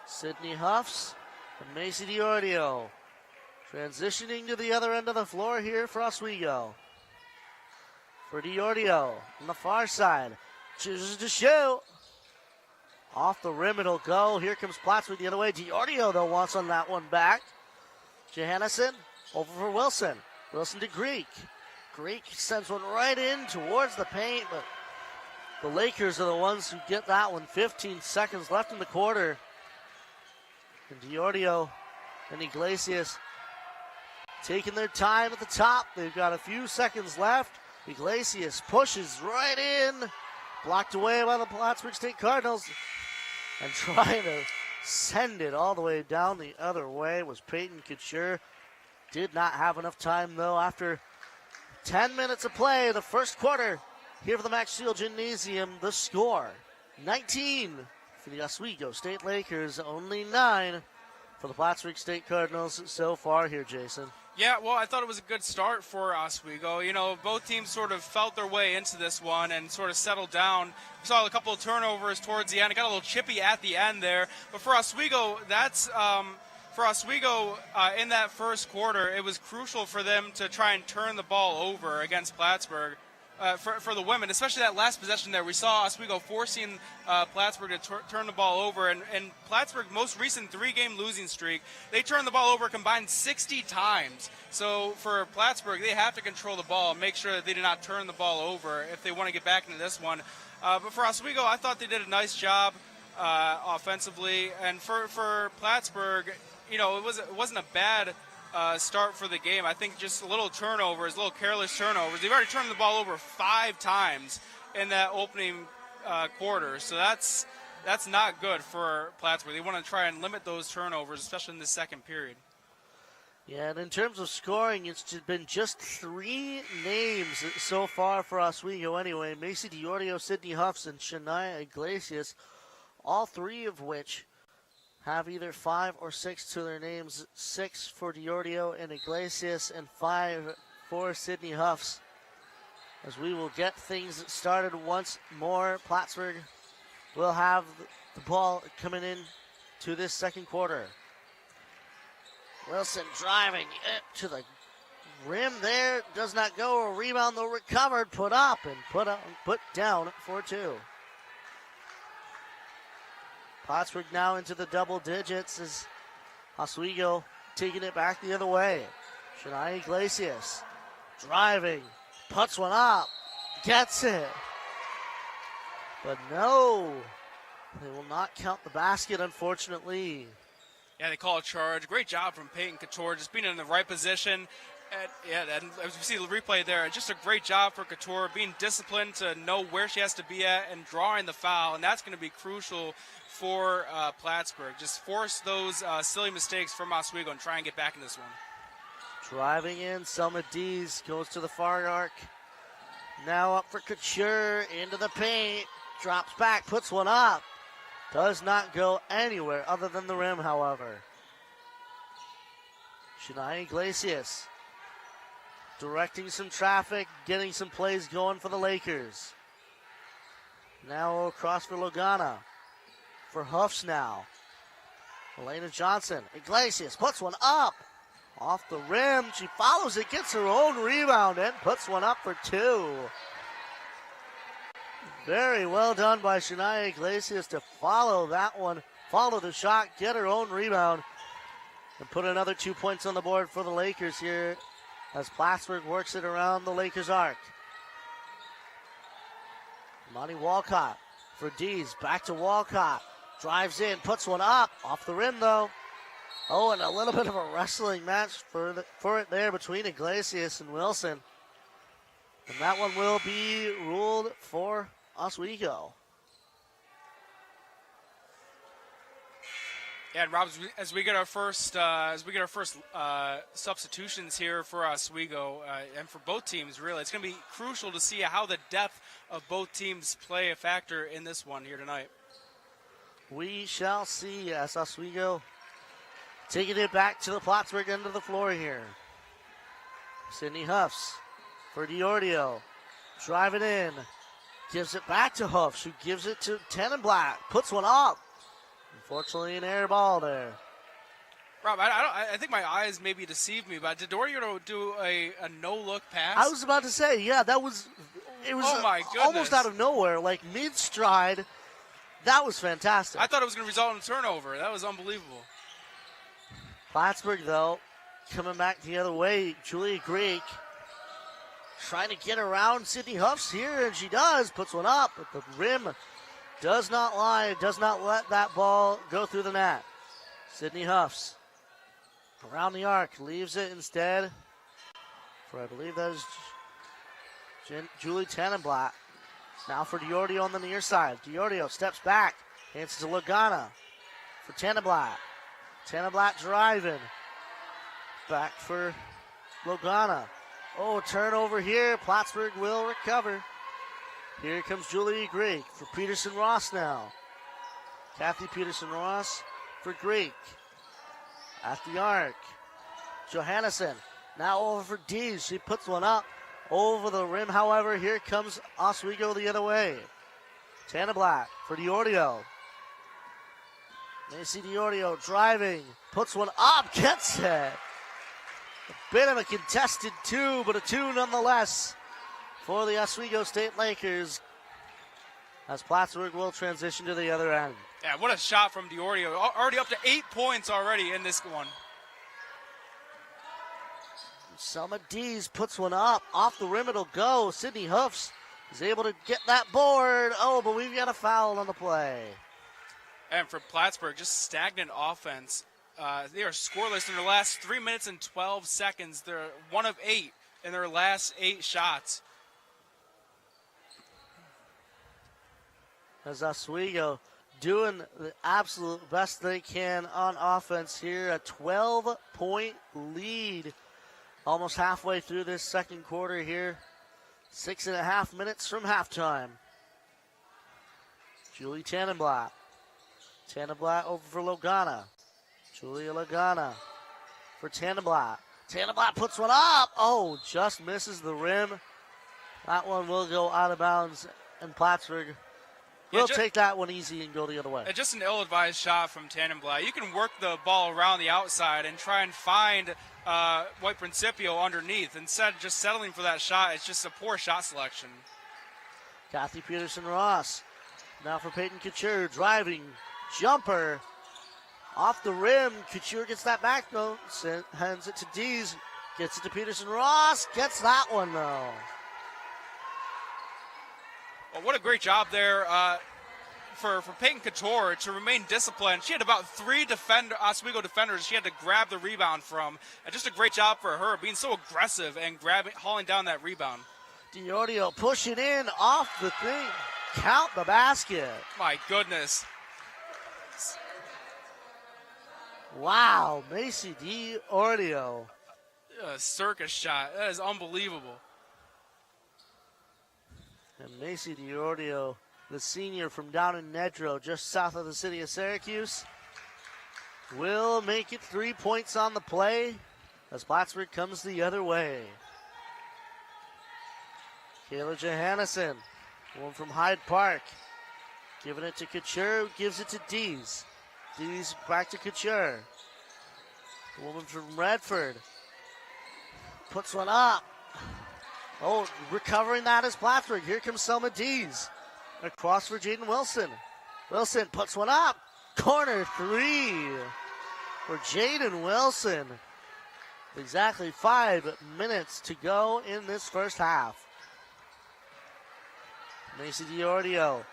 Speaker 9: Sydney Huffs and Macy Diordio transitioning to the other end of the floor here for Oswego. For Diordio on the far side. Chooses to shoot. Off the rim it'll go. Here comes Plattsburgh the other way. Diordio though wants on that one back. Johannesson over for Wilson. Wilson to Greek. Greek sends one right in towards the paint, but the Lakers are the ones who get that one. 15 seconds left in the quarter. And Diordio and Iglesias taking their time at the top. They've got a few seconds left. Iglesias pushes right in. Blocked away by the Plattsburgh State Cardinals. And trying to send it all the way down the other way was Peyton Couture. Did not have enough time, though, after 10 minutes of play, the first quarter. Here for the Max Shield Gymnasium, the score, 19 for the Oswego State Lakers, only 9 for the Plattsburgh State Cardinals so far here, Jason.
Speaker 10: Yeah, well, I thought it was a good start for Oswego. You know, both teams sort of felt their way into this one and sort of settled down. We saw a couple of turnovers towards the end. It got a little chippy at the end there. But for Oswego, in that first quarter, it was crucial for them to try and turn the ball over against Plattsburgh. For the women, especially that last possession there, we saw Oswego forcing Plattsburgh to turn the ball over. And Plattsburgh's most recent 3-game losing streak, they turned the ball over combined 60 times. So for Plattsburgh, they have to control the ball and make sure that they do not turn the ball over if they want to get back into this one. But for Oswego, I thought they did a nice job offensively. And for Plattsburgh, you know, it wasn't a bad start for the game. I think just a little turnovers, little careless turnovers. They've already turned the ball over 5 times in that opening quarter, so that's not good for Plattsburgh. They want to try and limit those turnovers, especially in the second period.
Speaker 9: Yeah, and in terms of scoring, it's been just 3 names so far for Oswego anyway. Macy DiOrio, Sydney Huffs, and Shania Iglesias, all 3 of which have either 5 or 6 to their names. 6 for DiOrio and Iglesias, and 5 for Sydney Huffs. As we will get things started once more, Plattsburgh will have the ball coming in to this second quarter. Wilson driving it to the rim there. Does not go. A rebound though recovered, put up, and put down for 2. Plattsburgh now into the double digits as Oswego taking it back the other way. Shania Iglesias driving, puts one up, gets it. But no, they will not count the basket, unfortunately.
Speaker 10: Yeah, they call a charge. Great job from Peyton Couture, just being in the right position. And as we see the replay there, just a great job for Couture, being disciplined to know where she has to be at and drawing the foul, and that's going to be crucial for Plattsburgh. Just force those silly mistakes from Oswego and try and get back in this one.
Speaker 9: Driving in, Selma Dees goes to the far arc. Now up for Couture, into the paint, drops back, puts one up. Does not go anywhere other than the rim, however. Shania Iglesias directing some traffic, getting some plays going for the Lakers. Now across for Logana. For Huffs now. Elena Johnson. Iglesias puts one up. Off the rim. She follows it, gets her own rebound, and puts one up for 2. Very well done by Shania Iglesias to follow that one. Follow the shot, get her own rebound, and put another 2 points on the board for the Lakers here as Plattsburgh works it around the Lakers' arc. Monty Walcott for Dees. Back to Walcott. Drives in, puts one up. Off the rim, though. Oh, and a little bit of a wrestling match for it there between Iglesias and Wilson. And that one will be ruled for Oswego.
Speaker 10: Yeah, and Rob, as we get our first substitutions here for Oswego and for both teams, really, it's going to be crucial to see how the depth of both teams play a factor in this one here tonight.
Speaker 9: We shall see as Oswego taking it back to the Plattsburgh end of the floor here. Sydney Huffs for DiOrio. Driving in. Gives it back to Huffs, who gives it to Tenenblatt. Puts one up. Unfortunately, an air ball there.
Speaker 10: Rob, I think my eyes maybe deceived me, but did DiOrio do a no-look pass?
Speaker 9: I was about to say, yeah, it was
Speaker 10: oh my goodness,
Speaker 9: almost out of nowhere, like mid-stride. That was fantastic.
Speaker 10: I thought it was going to result in a turnover. That was unbelievable.
Speaker 9: Plattsburgh, though, coming back the other way. Julia Greek trying to get around Sydney Huffs here, and she does. Puts one up, but the rim does not lie. Does not let that ball go through the net. Sydney Huffs Around the arc, leaves it instead for, I believe that is Julie Tannenblatt. Now for Diordio on the near side. Diordio steps back, hands it to Lagana for Tannenblatt. Tannenblatt driving. Back for Lagana. Oh, turnover here. Plattsburgh will recover. Here comes Julie Greek for Peterson Ross now. Kathy Peterson Ross for Greek. At the arc. Johannesson now over for Dees. She puts one up over the rim. However, here comes Oswego the other way. Tannenblatt for Diordio. Macy Diordio driving. Puts one up. Gets it. A bit of a contested two, but a two nonetheless for the Oswego State Lakers as Plattsburgh will transition to the other end.
Speaker 10: Yeah, what a shot from Diordio. Already up to 8 points already in this one.
Speaker 9: Selma Dees puts one up. Off the rim it'll go. Sydney Hoofs is able to get that board. Oh, but we've got a foul on the play.
Speaker 10: And for Plattsburgh, just stagnant offense. They are scoreless in their last 3 minutes and 12 seconds. They're 1 of 8 in their last 8 shots.
Speaker 9: As Oswego doing the absolute best they can on offense here. A 12-point lead almost halfway through this second quarter here. 6.5 minutes from halftime. Julie Tannenblatt. Tannenblatt over for Lagana. Julia Lagana for Tannenblatt. Tannenblatt puts one up. Oh, just misses the rim. That one will go out of bounds, and Plattsburgh will take that one easy and go the other way.
Speaker 10: Just an ill-advised shot from Tannenblatt. You can work the ball around the outside and try and find White Principio underneath. Instead of just settling for that shot, it's just a poor shot selection.
Speaker 9: Kathy Peterson-Ross now for Peyton Couture, driving, jumper, off the rim. Couture gets that back though, hands it to Dees, gets it to Peterson-Ross, gets that one though.
Speaker 10: Well, what a great job there for Peyton Couture to remain disciplined. She had about 3 Oswego defenders she had to grab the rebound from. And just a great job for her, being so aggressive and hauling down that rebound.
Speaker 9: Diordio pushing in off the thing. Count the basket.
Speaker 10: My goodness.
Speaker 9: Wow, Macy Diordio.
Speaker 10: A circus shot. That is unbelievable.
Speaker 9: And Macy Diordio, the senior from down in Nedrow, just south of the city of Syracuse, will make it 3 points on the play as Plattsburgh comes the other way. Kayla Johannesson, one from Hyde Park, giving it to Couture, gives it to Dees. Dees back to Couture. The woman from Redford puts one up. Oh, recovering that is Plattsburgh. Here comes Selma Dees. Across for Jaden Wilson. Wilson puts one up. Corner 3 for Jaden Wilson. Exactly 5 minutes to go in this first half. Macy Diordio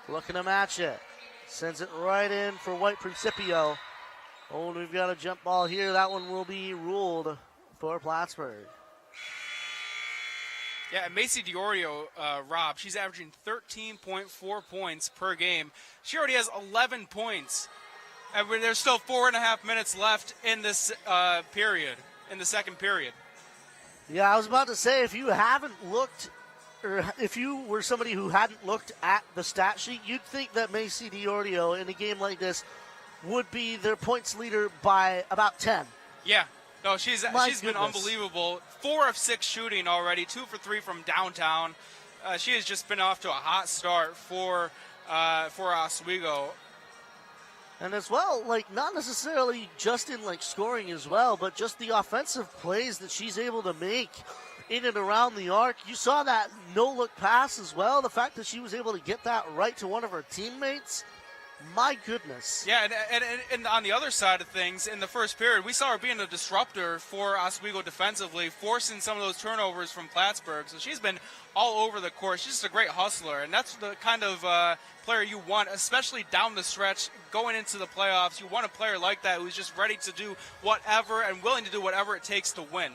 Speaker 9: looking to match it. Sends it right in for White Principio. Oh, and we've got a jump ball here. That one will be ruled for Plattsburgh.
Speaker 10: Yeah, Macy Diordio, Rob, she's averaging 13.4 points per game. She already has 11 points. And there's still 4.5 minutes left in this period, in the second period.
Speaker 9: Yeah, I was about to say, if you haven't looked, or if you were somebody who hadn't looked at the stat sheet, you'd think that Macy Diordio in a game like this would be their points leader by about 10.
Speaker 10: Yeah. No, she's been unbelievable. 4 of 6 shooting already, 2 for 3 from downtown. She has just been off to a hot start for Oswego.
Speaker 9: And as well, like not necessarily just in like scoring as well, but just the offensive plays that she's able to make in and around the arc. You saw that no-look pass as well. The fact that she was able to get that right to one of her teammates. My goodness.
Speaker 10: Yeah, and on the other side of things, in the first period, we saw her being a disruptor for Oswego defensively, forcing some of those turnovers from Plattsburgh. So she's been all over the court. She's just a great hustler, and that's the kind of player you want, especially down the stretch, going into the playoffs. You want a player like that who's just ready to do whatever and willing to do whatever it takes to win.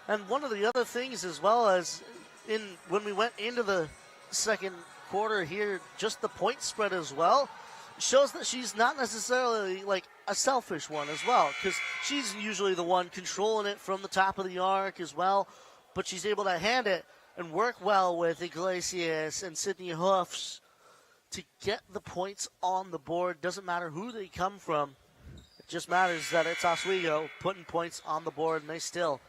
Speaker 9: And one of the other things as well as when we went into the second quarter here, just the point spread as well shows that she's not necessarily like a selfish one as well, because she's usually the one controlling it from the top of the arc as well, but she's able to hand it and work well with Iglesias and Sydney Hoofs to get the points on the board. Doesn't matter who they come from, it just matters that it's Oswego putting points on the board, and they still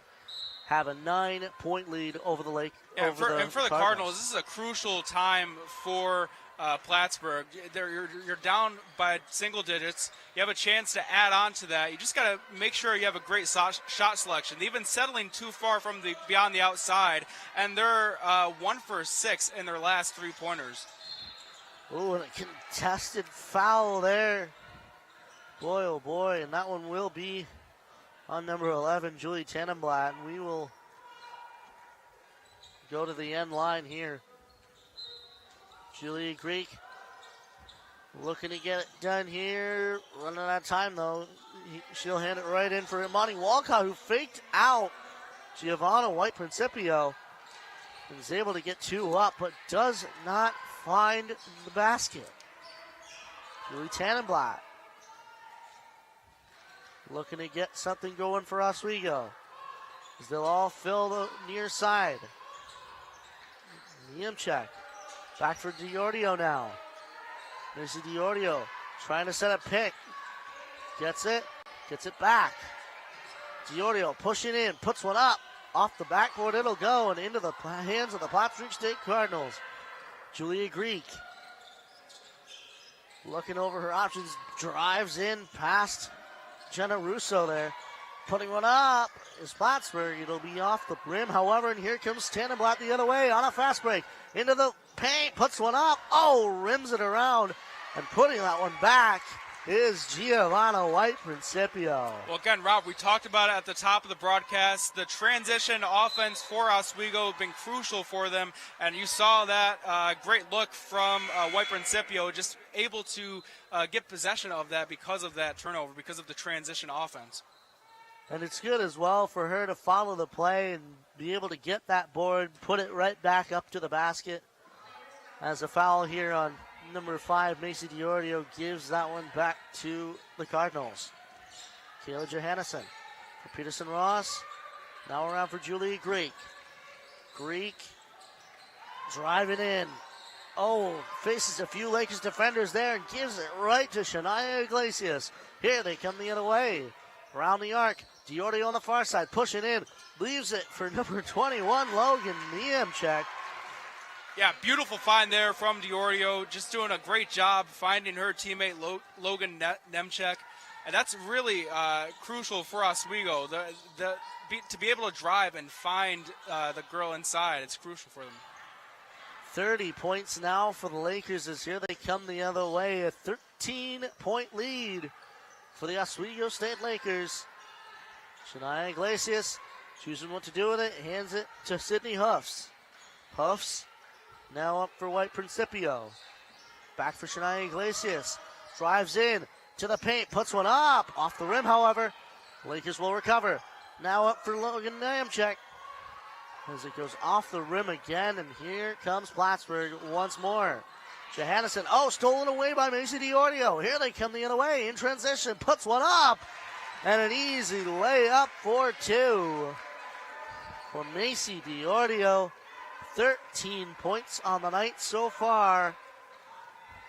Speaker 9: have a 9-point lead over the Lake.
Speaker 10: Yeah, for the Cardinals, this is a crucial time for Plattsburgh. You're down by single digits. You have a chance to add on to that. You just got to make sure you have a great shot selection. They've been settling too far from beyond the outside, and they're 1 for 6 in their last 3-pointers.
Speaker 9: Oh, and a contested foul there. Boy, oh boy, and that one will be on number 11, Julie Tannenblatt. And we will go to the end line here. Julia Greek looking to get it done here. Running out of time, though. She'll hand it right in for Imani Walcott, who faked out Giovanna White-Principio and is able to get 2 up, but does not find the basket. Julie Tannenblatt looking to get something going for Oswego as they'll all fill the near side. Niemczak back for Diordio now. There's Diordio trying to set a pick. Gets it back. Diordio pushing in, puts one up. Off the backboard it'll go and into the hands of the Plattsburgh State Cardinals. Julia Greek looking over her options, drives in past Jenna Russo there. Putting one up is Plattsburgh. It'll be off the rim, however, and here comes Tannenblatt the other way on a fast break. Into the paint, puts one up. Oh, rims it around, and putting that one back is Giovanna White-Principio.
Speaker 10: Well, again, Rob, we talked about it at the top of the broadcast. The transition offense for Oswego has been crucial for them, and you saw that great look from White-Principio, just able to get possession of that because of that turnover, because of the transition offense.
Speaker 9: And it's good as well for her to follow the play and be able to get that board, put it right back up to the basket. As a foul here on number 5, Macy Diordio gives that one back to the Cardinals. Kayla Johannesson for Peterson Ross. Now around for Julia Greek. Greek driving in. Oh, faces a few Lakers defenders there and gives it right to Shania Iglesias. Here they come the other way. Around the arc. Diordio on the far side, pushing in. Leaves it for number 21, Logan Niemczak.
Speaker 10: Yeah, beautiful find there from Diordio. Just doing a great job finding her teammate Logan Nemchek. And that's really crucial for Oswego. To be able to drive and find the girl inside, it's crucial for them.
Speaker 9: 30 points now for the Lakers as here they come the other way. A 13-point lead for the Oswego State Lakers. Shania Iglesias choosing what to do with it, hands it to Sydney Huffs. Huffs now up for White-Principio. Back for Shania Iglesias. Drives in to the paint, puts one up. Off the rim, however. Lakers will recover. Now up for Logan Niemczak. As it goes off the rim again, and here comes Plattsburgh once more. Johannesson, stolen away by Macy Diordio. Here they come the other way in transition, puts one up. And an easy layup for 2 for Macy Diordio. 13 points on the night so far,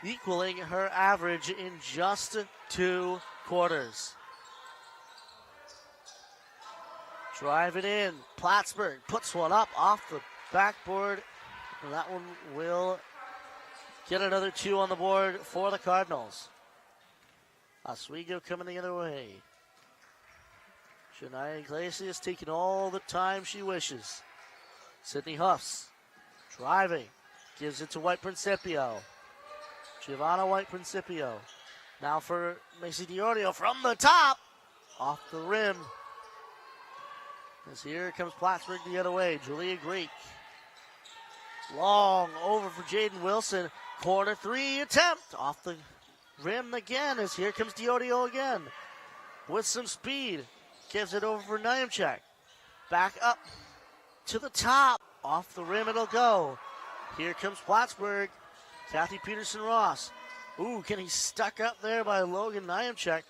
Speaker 9: equaling her average in just 2 quarters. Drive it in. Plattsburgh puts one up off the backboard. And that one will get another 2 on the board for the Cardinals. Oswego coming the other way. Shania Iglesias taking all the time she wishes. Sydney Huffs driving. Gives it to White-Principio. Giovanna White Principio. Now for Macy DiOrio from the top. Off the rim. As here comes Plattsburgh the other way. Julia Greek. Long over for Jaden Wilson. Corner three attempt. Off the rim again as here comes DiOrio again. With some speed. Gives it over for Niemczak. Back up to the top. Off the rim it'll go. Here comes Plattsburgh. Kathy Peterson-Ross. Ooh, getting stuck up there by Logan Niemczak.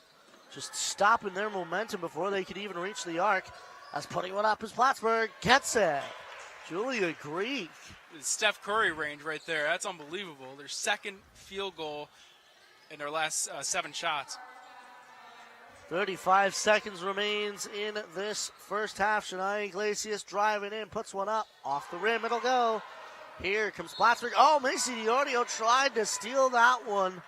Speaker 9: Just stopping their momentum before they could even reach the arc. As putting one up is Plattsburgh. Gets it. Julia Greek.
Speaker 10: Steph Curry range right there. That's unbelievable. Their second field goal in their last 7 shots.
Speaker 9: 35 seconds remains in this first half. Shania Iglesias driving in, puts one up. Off the rim, it'll go. Here comes Plattsburgh. Oh, Macy DiOrio tried to steal that one.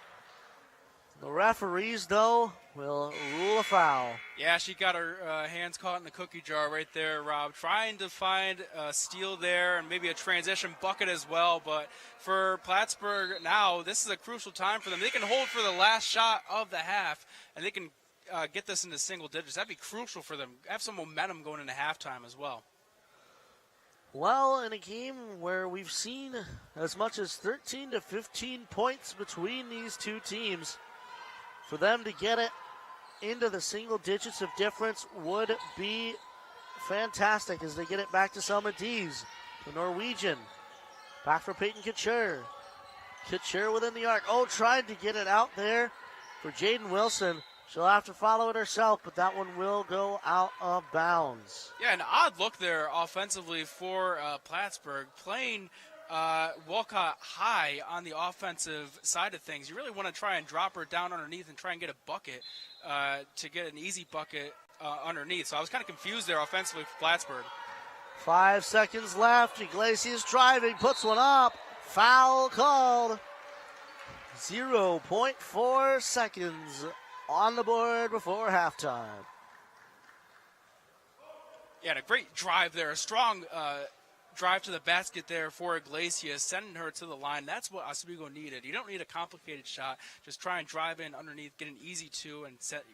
Speaker 9: The referees, though, will rule a foul.
Speaker 10: Yeah, she got her hands caught in the cookie jar right there, Rob. Trying to find a steal there and maybe a transition bucket as well. But for Plattsburgh now, this is a crucial time for them. They can hold for the last shot of the half, and they can get this into single digits. That'd be crucial for them. Have some momentum going into halftime as well.
Speaker 9: Well, in a game where we've seen as much as 13 to 15 points between these two teams, for them to get it into the single digits of difference would be fantastic as they get it back to Selma Dees, the Norwegian. Back for Peyton Couture. Couture within the arc. Oh, tried to get it out there for Jaden Wilson. She'll have to follow it herself, but that one will go out of bounds.
Speaker 10: Yeah, an odd look there offensively for Plattsburgh, playing Walcott high on the offensive side of things. You really want to try and drop her down underneath and try and get a bucket to get an easy bucket underneath. So I was kind of confused there offensively for Plattsburgh.
Speaker 9: 5 seconds left. Iglesias driving, puts one up. Foul called. 0.4 seconds on the board before halftime.
Speaker 10: Yeah, and a great drive there. A strong drive to the basket there for Iglesias, sending her to the line. That's what Oswego needed. You don't need a complicated shot. Just try and drive in underneath, get an easy two, and set,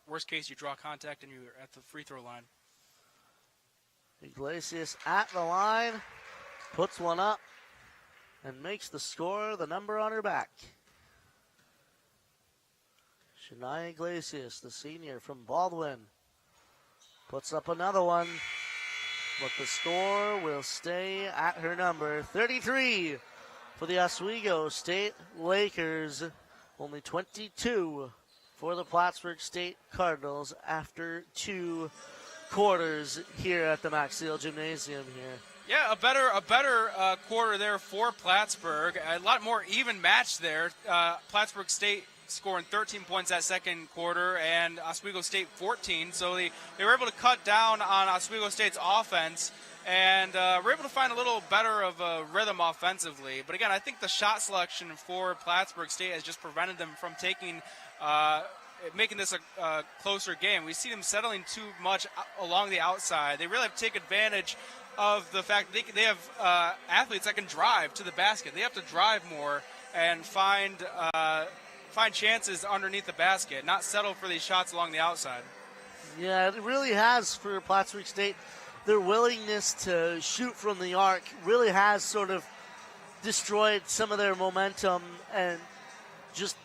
Speaker 10: worst case, you draw contact and you're at the free throw line.
Speaker 9: Iglesias at the line, puts one up, and makes the score the number on her back. Shania Iglesias, the senior from Baldwin, puts up another one, but the score will stay at her number. 33 for the Oswego State Lakers, only 22 for the Plattsburgh State Cardinals after 2 quarters here at the Max Seal Gymnasium here.
Speaker 10: Yeah, a better quarter there for Plattsburgh. A lot more even match there. Plattsburgh State scoring 13 points that second quarter, and Oswego State 14. So they were able to cut down on Oswego State's offense, and were able to find a little better of a rhythm offensively. But again, I think the shot selection for Plattsburgh State has just prevented them from making this a closer game. We see them settling too much along the outside. They really have to take advantage of the fact that they have athletes that can drive to the basket. They have to drive more and find chances underneath the basket, not settle for these shots along the outside.
Speaker 9: Yeah, it really has for Plattsburgh State. Their willingness to shoot from the arc really has sort of destroyed some of their momentum and just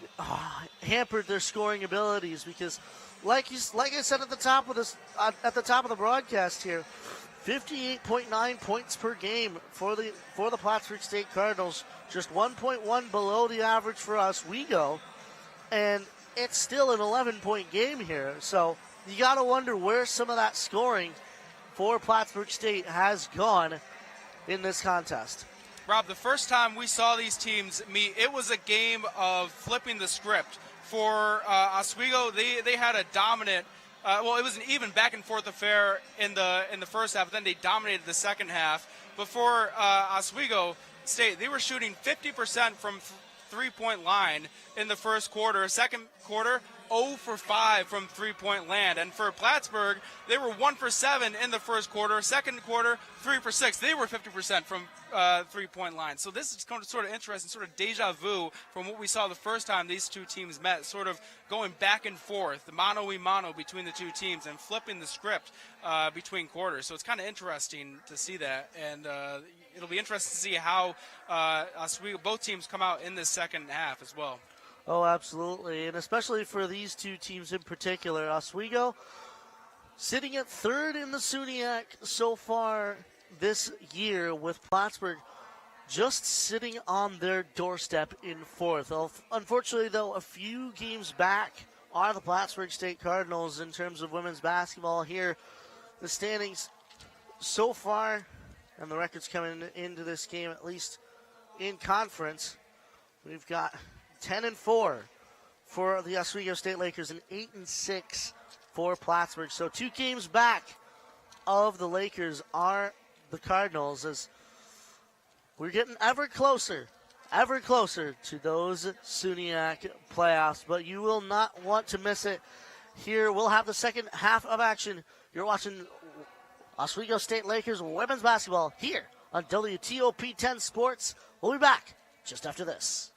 Speaker 9: hampered their scoring abilities because, like I said at the top of the broadcast here, 58.9 points per game for the Plattsburgh State Cardinals, just 1.1 below the average for Oswego, and it's still an 11-point game here. So you got to wonder where some of that scoring for Plattsburgh State has gone in this contest.
Speaker 10: Rob, the first time we saw these teams meet, it was a game of flipping the script. For Oswego, they had a dominant, it was an even back and forth affair in the first half, but then they dominated the second half. But for Oswego State, they were shooting 50% from three-point line in the first quarter. Second quarter, 0 for 5 from three-point land. And for Plattsburgh, they were 1 for 7 in the first quarter. Second quarter, 3 for 6. They were 50% from three-point line. So this is kind of sort of interesting, sort of deja vu from what we saw the first time these two teams met, sort of going back and forth, the mano-a-mano between the two teams and flipping the script between quarters. So it's kind of interesting to see that. And it'll be interesting to see how Oswego, both teams come out in this second half as well.
Speaker 9: Oh, absolutely, and especially for these two teams in particular. Oswego sitting at third in the SUNYAC so far this year, with Plattsburgh just sitting on their doorstep in fourth. Unfortunately, though, a few games back are the Plattsburgh State Cardinals in terms of women's basketball here. The standings so far, and the records coming into this game, at least in conference, we've got 10-4 for the Oswego State Lakers and 8-6 for Plattsburgh. So 2 games back of the Lakers are the Cardinals, as we're getting ever closer to those SUNYAC playoffs. But you will not want to miss it. Here we'll have the second half of action. You're watching Oswego State Lakers women's basketball here on WTOP 10 Sports. We'll be back just after this.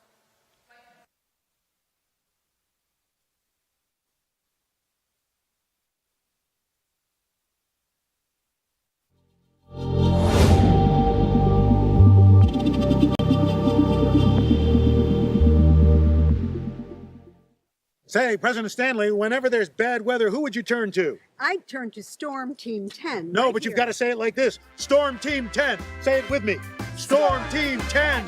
Speaker 11: Say, President Stanley, whenever there's bad weather, who would you turn to?
Speaker 12: I'd turn to Storm Team 10.
Speaker 11: No, but you've got to say it like this. Storm Team 10. Say it with me. Storm Team 10.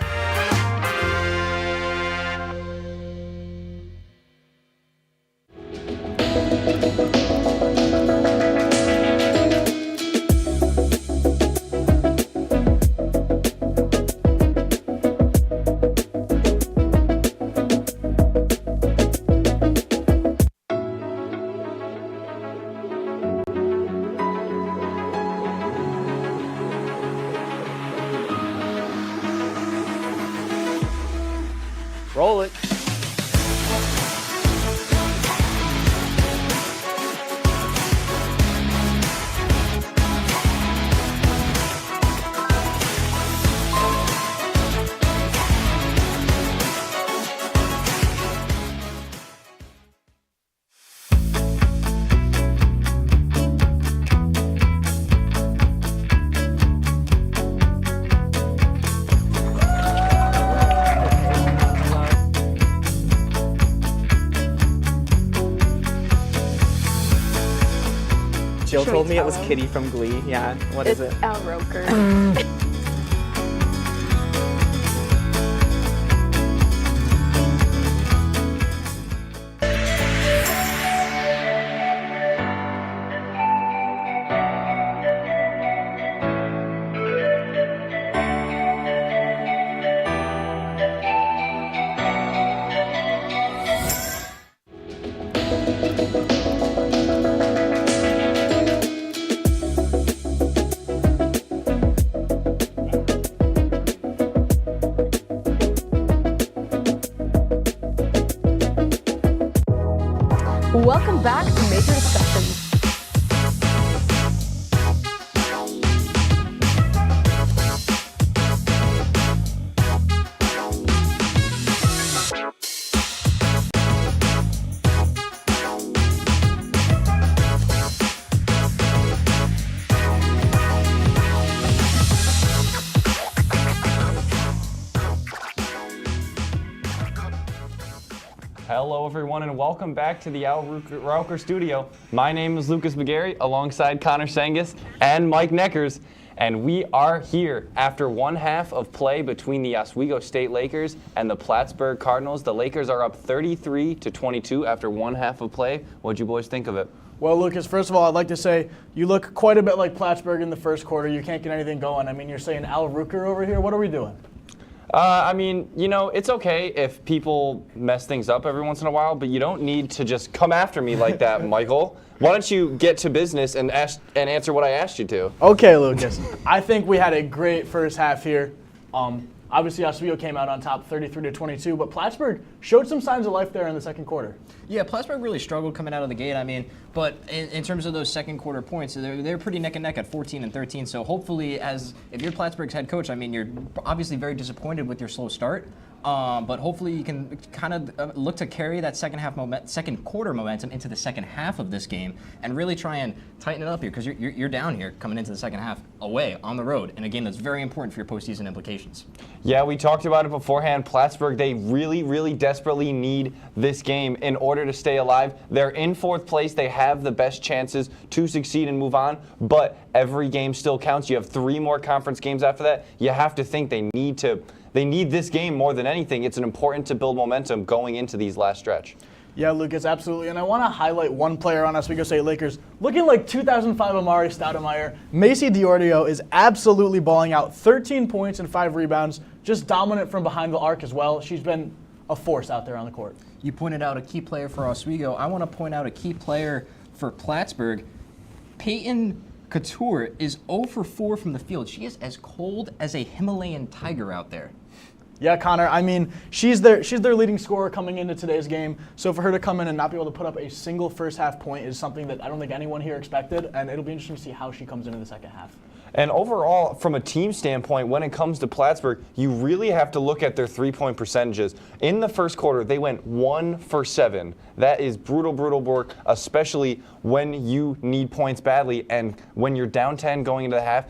Speaker 1: Roll it. Jill told me it was Kitty from Glee. Yeah, what is it?
Speaker 13: Al Roker. Welcome back to Major Discussions.
Speaker 1: Hello, everyone, and welcome back to the Al Roker Studio. My name is Lucas McGarry, alongside Connor Sengus and Mike Neckers, and we are here after one half of play between the Oswego State Lakers and the Plattsburgh Cardinals. The Lakers are up 33-22 after one half of play. What'd you boys think of it?
Speaker 3: Well, Lucas, first of all, I'd like to say you look quite a bit like Plattsburgh in the first quarter. You can't get anything going. I mean, you're saying Al Roker over here. What are we doing?
Speaker 1: I mean, you know, it's okay if people mess things up every once in a while, but you don't need to just come after me like that, Michael. Why don't you get to business and answer what I asked you to?
Speaker 3: Okay, Lucas. I think we had a great first half here. Obviously, Oswego came out on top 33-22, but Plattsburgh showed some signs of life there in the second quarter.
Speaker 2: Yeah, Plattsburgh really struggled coming out of the gate. I mean, but in terms of those second quarter points, they're pretty neck and neck at 14 and 13. So hopefully, if you're Plattsburgh's head coach, I mean, you're obviously very disappointed with your slow start. But hopefully you can kind of look to carry that second quarter momentum into the second half of this game and really try and tighten it up here because you're down here coming into the second half away on the road in a game that's very important for your postseason implications.
Speaker 1: Yeah, we talked about it beforehand. Plattsburgh, they really, really desperately need this game in order to stay alive. They're in fourth place. They have the best chances to succeed and move on, but every game still counts. You have 3 more conference games after that. You have to think they need this game more than anything. It's important to build momentum going into these last stretch.
Speaker 3: Yeah, Lucas, absolutely. And I want to highlight one player on Oswego State Lakers. Looking like 2005 Amari Stoudemire, Macy Diordio is absolutely balling out. 13 points and 5 rebounds, just dominant from behind the arc as well. She's been a force out there on the court.
Speaker 2: You pointed out a key player for Oswego. I want to point out a key player for Plattsburgh. Peyton Couture is 0 for 4 from the field. She is as cold as a Himalayan tiger out there.
Speaker 3: Yeah, Connor, I mean, she's their leading scorer coming into today's game. So for her to come in and not be able to put up a single first half point is something that I don't think anyone here expected, and it'll be interesting to see how she comes into the second half.
Speaker 1: And overall, from a team standpoint, when it comes to Plattsburgh, you really have to look at their three-point percentages. In the first quarter, they went 1 for 7. That is brutal, brutal work, especially when you need points badly. And when you're down 10 going into the half,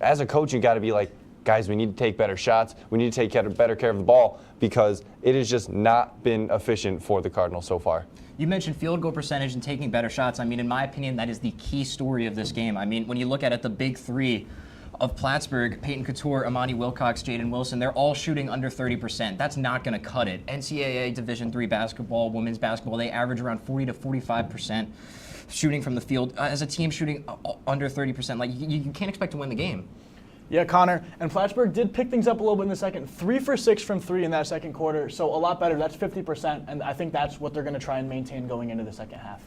Speaker 1: as a coach, you got to be like, guys, we need to take better shots. We need to take better care of the ball because it has just not been efficient for the Cardinals so far.
Speaker 2: You mentioned field goal percentage and taking better shots. I mean, in my opinion, that is the key story of this game. I mean, when you look at it, the big 3 of Plattsburgh, Peyton Couture, Imani Wilcox, Jaden Wilson, they're all shooting under 30%. That's not going to cut it. NCAA Division III basketball, women's basketball, they average around 40 to 45% shooting from the field. As a team shooting under 30%, like you can't expect to win the game.
Speaker 3: Yeah, Connor, and Plattsburgh did pick things up a little bit in the second. 3 for 6 from 3 in that second quarter, so a lot better. That's 50%, and I think that's what they're going to try and maintain going into the second half.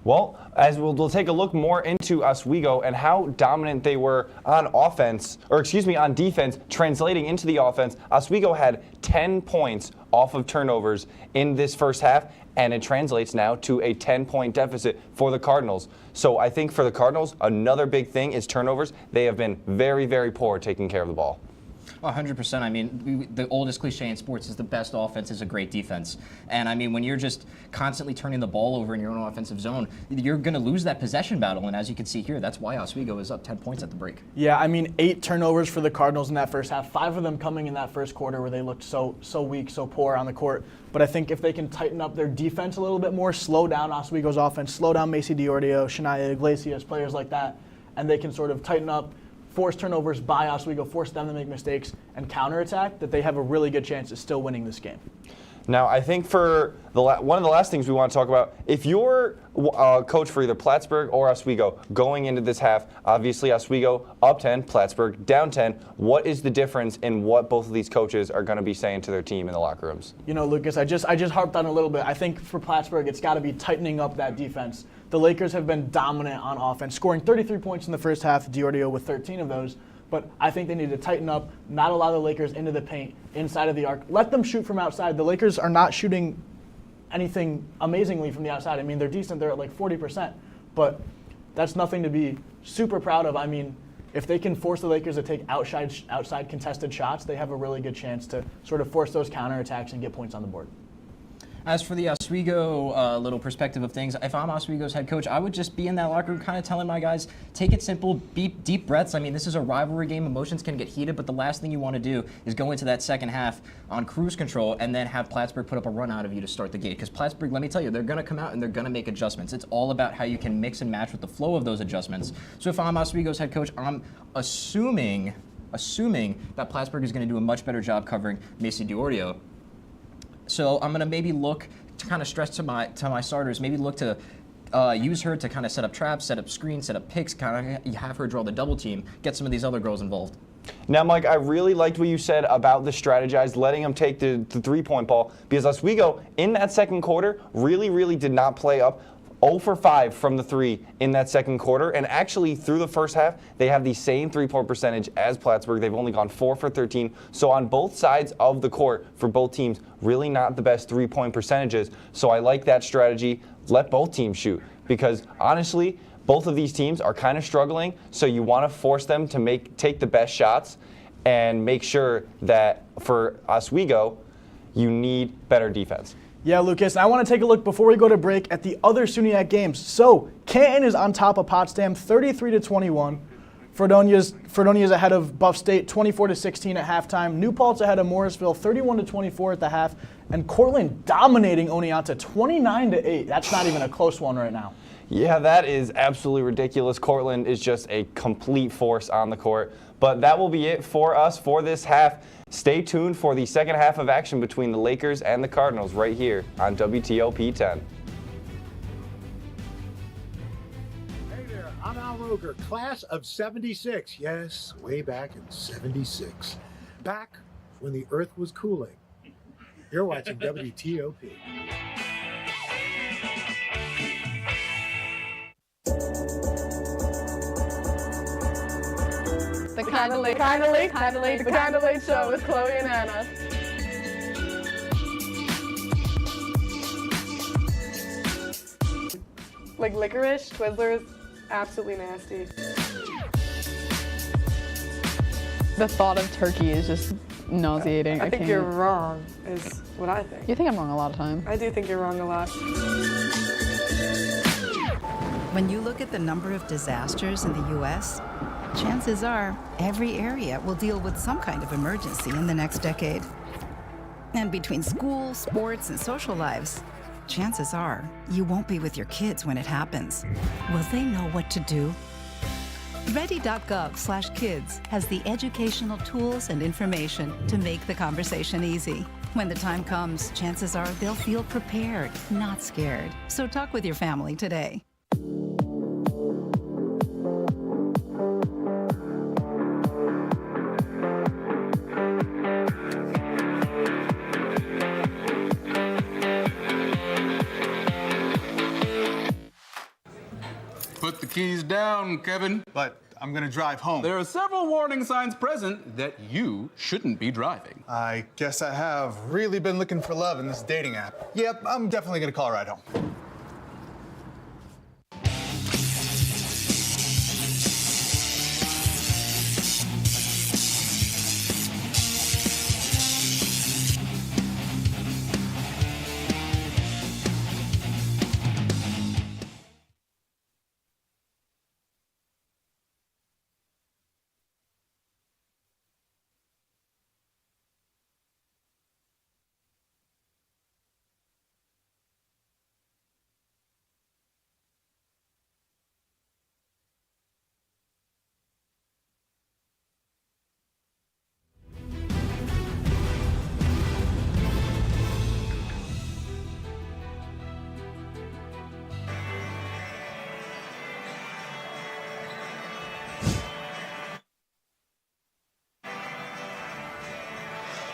Speaker 1: Well, as we'll take a look more into Oswego and how dominant they were on on defense, translating into the offense. Oswego had 10 points off of turnovers in this first half, and it translates now to a 10-point deficit for the Cardinals. So I think for the Cardinals, another big thing is turnovers. They have been very, very poor taking care of the ball.
Speaker 2: 100%. I mean, the oldest cliche in sports is the best offense is a great defense. And I mean, when you're just constantly turning the ball over in your own offensive zone, you're going to lose that possession battle. And as you can see here, that's why Oswego is up 10 points at the break.
Speaker 3: Yeah, I mean, 8 turnovers for the Cardinals in that first half, 5 of them coming in that first quarter where they looked so weak, so poor on the court. But I think if they can tighten up their defense a little bit more, slow down Oswego's offense, slow down Macy Diordio, Shania Iglesias, players like that, and they can sort of tighten up, force turnovers by Oswego, force them to make mistakes, and counterattack, that they have a really good chance of still winning this game.
Speaker 1: Now, I think for one of the last things we want to talk about, if you're a coach for either Plattsburgh or Oswego going into this half, obviously Oswego up 10, Plattsburgh down 10, what is the difference in what both of these coaches are going to be saying to their team in the locker rooms?
Speaker 3: You know, Lucas, I just harped on a little bit. I think for Plattsburgh, it's got to be tightening up that defense. The Lakers have been dominant on offense, scoring 33 points in the first half, Diordio with 13 of those. But I think they need to tighten up, not allow the Lakers into the paint, inside of the arc. Let them shoot from outside. The Lakers are not shooting anything amazingly from the outside. I mean, they're decent. They're at like 40%. But that's nothing to be super proud of. I mean, if they can force the Lakers to take outside contested shots, they have a really good chance to sort of force those counterattacks and get points on the board.
Speaker 2: As for the Oswego little perspective of things, if I'm Oswego's head coach, I would just be in that locker room kind of telling my guys, take it simple, deep breaths. I mean, this is a rivalry game. Emotions can get heated, but the last thing you want to do is go into that second half on cruise control and then have Plattsburgh put up a run out of you to start the game. Because Plattsburgh, let me tell you, they're going to come out and they're going to make adjustments. It's all about how you can mix and match with the flow of those adjustments. So if I'm Oswego's head coach, I'm assuming that Plattsburgh is going to do a much better job covering Macy Diordio. So I'm going to maybe look to kind of stress to my starters, maybe look to use her to kind of set up traps, set up screens, set up picks, kind of have her draw the double team, get some of these other girls involved.
Speaker 1: Now, Mike, I really liked what you said about the strategize, letting them take the three-point ball, because Oswego, in that second quarter, really, really did not play up 0 for 5 from the 3 in that second quarter, and actually through the first half, they have the same 3-point percentage as Plattsburgh. They've only gone 4 for 13. So on both sides of the court for both teams, really not the best 3-point percentages. So I like that strategy. Let both teams shoot, because honestly, both of these teams are kind of struggling. So you want to force them to take the best shots and make sure that for Oswego, you need better defense.
Speaker 3: Yeah, Lucas, I want to take a look before we go to break at the other SUNYAC games. So, Canton is on top of Potsdam 33-21. Fredonia's ahead of Buff State 24-16 at halftime. New Paltz ahead of Morrisville 31-24 at the half. And Cortland dominating Oneonta 29-8. That's not even a close one right now.
Speaker 1: Yeah, that is absolutely ridiculous. Cortland is just a complete force on the court. But that will be it for us for this half. Stay tuned for the second half of action between the Lakers and the Cardinals right here on WTOP 10.
Speaker 11: Hey there, I'm Al Roker, class of 76. Yes, way back in 76. Back when the earth was cooling. You're watching WTOP.
Speaker 14: The Kinda Late Show with Chloe and Anna. Like licorice, Twizzlers, absolutely nasty. The thought of turkey is just nauseating. I think you're wrong, is what I think. You think I'm wrong a lot of times. I do think you're wrong a lot.
Speaker 15: When you look at the number of disasters in the U.S., chances are every area will deal with some kind of emergency in the next decade. And between school, sports, and social lives, chances are you won't be with your kids when it happens. Will they know what to do? Ready.gov/kids has the educational tools and information to make the conversation easy. When the time comes, chances are they'll feel prepared, not scared. So talk with your family today.
Speaker 16: Put the keys down, Kevin. But I'm gonna drive home. There are several warning signs present that you shouldn't be driving.
Speaker 17: I guess I have really been looking for love in this dating app. Yep, I'm definitely gonna call a ride home.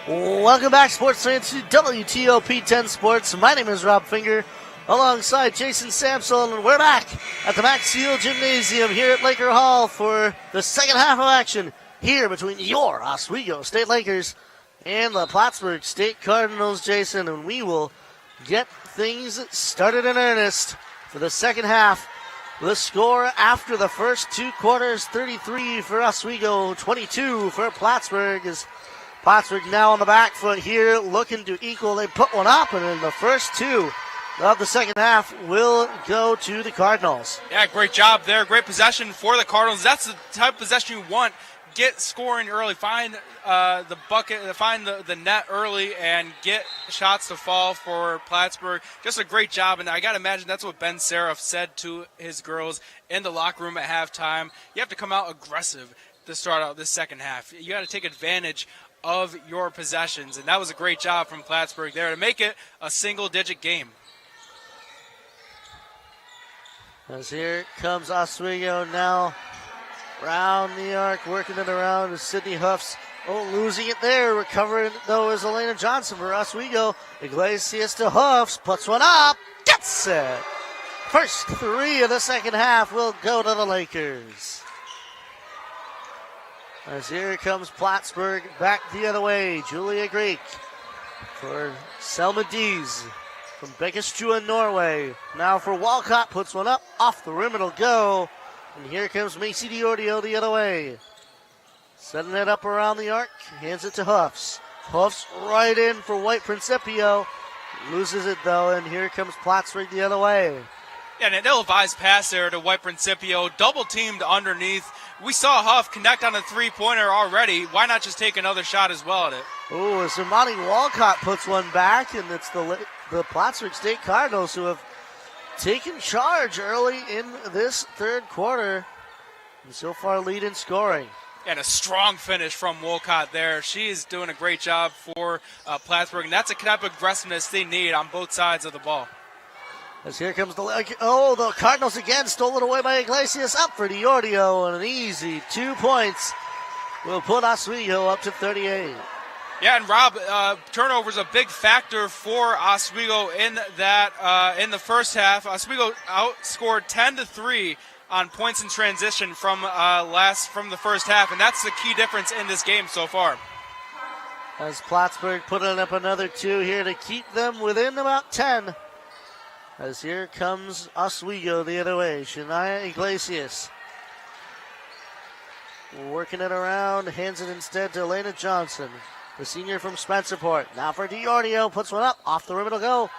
Speaker 9: Welcome back, sports fans, to WTOP 10 Sports. My name is Rob Finger, alongside Jason Samson, and we're back at the Max Field Gymnasium here at Laker Hall for the second half of action here between your Oswego State Lakers and the Plattsburgh State Cardinals, Jason, and we will get things started in earnest for the second half. The score after the first two quarters, 33 for Oswego, 22 for Plattsburgh, is Plattsburgh now on the back foot here, looking to equal. They put one up, and in the first two of the second half will go to the Cardinals.
Speaker 10: Yeah, great job there. Great possession for the Cardinals. That's the type of possession you want. Get scoring early. Find the bucket, find the net early, and get shots to fall for Plattsburgh. Just a great job, and I got to imagine that's what Ben Seraph said to his girls in the locker room at halftime. You have to come out aggressive to start out this second half. You got to take advantage of your possessions, and that was a great job from Plattsburgh there to make it a single-digit game.
Speaker 9: As here comes Oswego now round the arc, working it around with Sydney Huffs. Oh, losing it there. Recovering, though, is Elena Johnson for Oswego. Iglesias to Huffs, puts one up, gets it. First 3 of the second half will go to the Lakers. As here comes Plattsburgh back the other way. Julia Greek for Selma Dees from Bekkestua, Norway. Now for Walcott, puts one up, off the rim it'll go. And here comes Macy Diordio the other way. Setting it up around the arc, hands it to Huffs. Huffs right in for White Principio. Loses it though, and here comes Plattsburgh the other way.
Speaker 10: Yeah, and an ill-advised pass there to White Principio, double-teamed underneath. We saw Huff connect on a three-pointer already. Why not just take another shot as well at it?
Speaker 9: Oh, as Imani Walcott puts one back, and it's the Plattsburgh State Cardinals who have taken charge early in this third quarter, and so far lead in scoring.
Speaker 10: And a strong finish from Walcott there. She is doing a great job for Plattsburgh, and that's a type of aggressiveness they need on both sides of the ball.
Speaker 9: As here comes the Cardinals again, stolen away by Iglesias, up for Diordio, and an easy 2 points will put Oswego up to 38.
Speaker 10: Yeah, and Rob, turnover's a big factor for Oswego in that in the first half. Oswego outscored 10-3 on points in transition from the first half, and that's the key difference in this game so far.
Speaker 9: As Plattsburgh putting up another 2 here to keep them within about 10. As here comes Oswego the other way. Shania Iglesias working it around, hands it instead to Elena Johnson, the senior from Spencerport. Now for Diordio, puts one up, off the rim it'll go.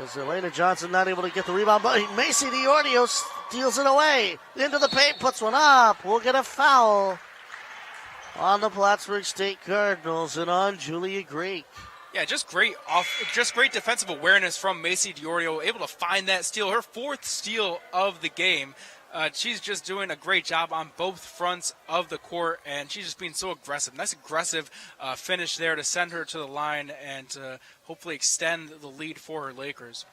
Speaker 9: As Elena Johnson not able to get the rebound, but Macy Diordio steals it away. Into the paint, puts one up. We'll get a foul on the Plattsburgh State Cardinals and on Julia Greek.
Speaker 10: Yeah, just great defensive awareness from Macy Diordio, able to find that steal, her fourth steal of the game. She's just doing a great job on both fronts of the court, and she's just being so aggressive. Nice aggressive finish there to send her to the line and to hopefully extend the lead for her Lakers.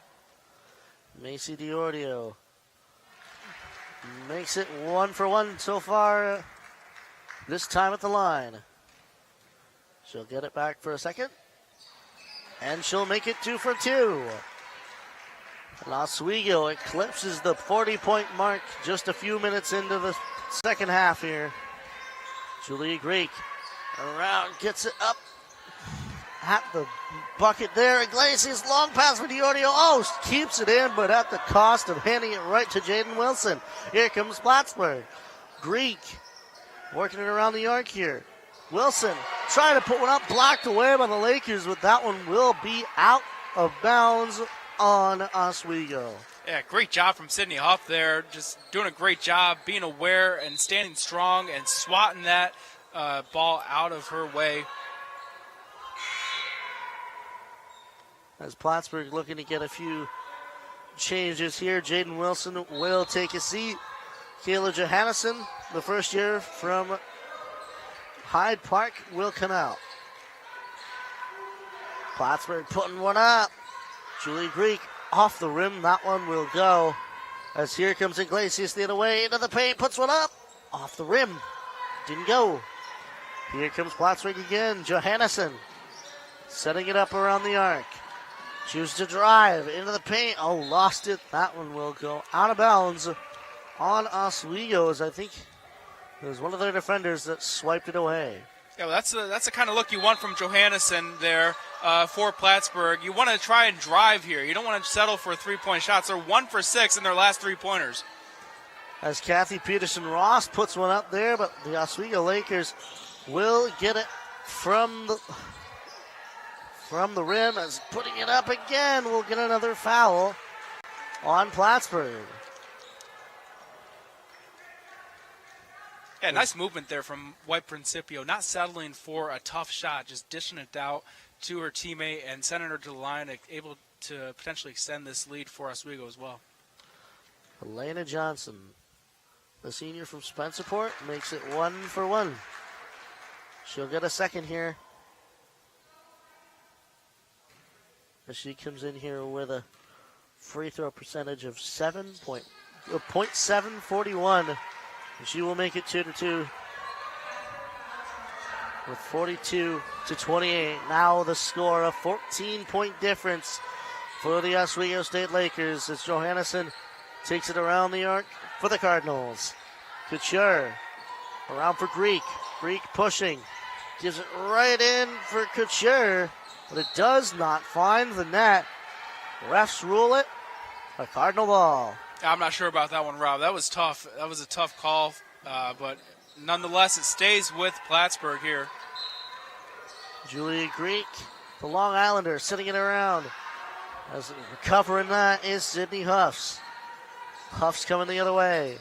Speaker 9: Macy Diordio makes it 1 for 1 so far, this time at the line. She'll get it back for a second. And she'll make it 2 for 2. And Oswego eclipses the 40-point mark just a few minutes into the second half here. Julia Greek around, gets it up at the bucket there. Iglesias, long pass for Diordio. Oh, keeps it in, but at the cost of handing it right to Jaden Wilson. Here comes Plattsburgh. Greek working it around the arc here. Wilson trying to put one up, blocked away by the Lakers, but that one will be out of bounds on Oswego.
Speaker 10: Yeah, great job from Sydney Huff there. Just doing a great job being aware and standing strong and swatting that ball out of her way.
Speaker 9: As Plattsburgh looking to get a few changes here, Jaden Wilson will take a seat. Kayla Johannesson, the first year from Hyde Park, will come out. Plattsburgh putting one up. Julie Greek off the rim. That one will go. As here comes Iglesias the other way into the paint. Puts one up. Off the rim. Didn't go. Here comes Plattsburgh again. Johannesson setting it up around the arc. Chooses to drive into the paint. Oh, lost it. That one will go out of bounds on Oswego, as I think it was one of their defenders that swiped it away.
Speaker 10: Yeah, well, that's the kind of look you want from Johannesson there for Plattsburgh. You want to try and drive here. You don't want to settle for three-point shots. They're 1 for 6 in their last three-pointers.
Speaker 9: As Kathy Peterson-Ross puts one up there, but the Oswego Lakers will get it from the rim. As putting it up again, we'll get another foul on Plattsburgh.
Speaker 10: Yeah, nice movement there from White Principio, not settling for a tough shot, just dishing it out to her teammate and sending her to the line, able to potentially extend this lead for Oswego as well.
Speaker 9: Elena Johnson, the senior from Spencerport, makes it 1 for 1. She'll get a second here as she comes in here with a free throw percentage of 0.741. And she will make it 2-2 with 42-28. Now the score, a 14-point difference for the Oswego State Lakers as Johannesson takes it around the arc for the Cardinals. Couture around for Greek. Greek pushing. Gives it right in for Couture, but it does not find the net. Refs rule it a Cardinal ball.
Speaker 10: I'm not sure about that one, Rob. That was tough. That was a tough call, but nonetheless, it stays with Plattsburgh here.
Speaker 9: Julia Greek, the Long Islander, sitting it around. As recovering that is Sydney Huffs. Huffs coming the other way.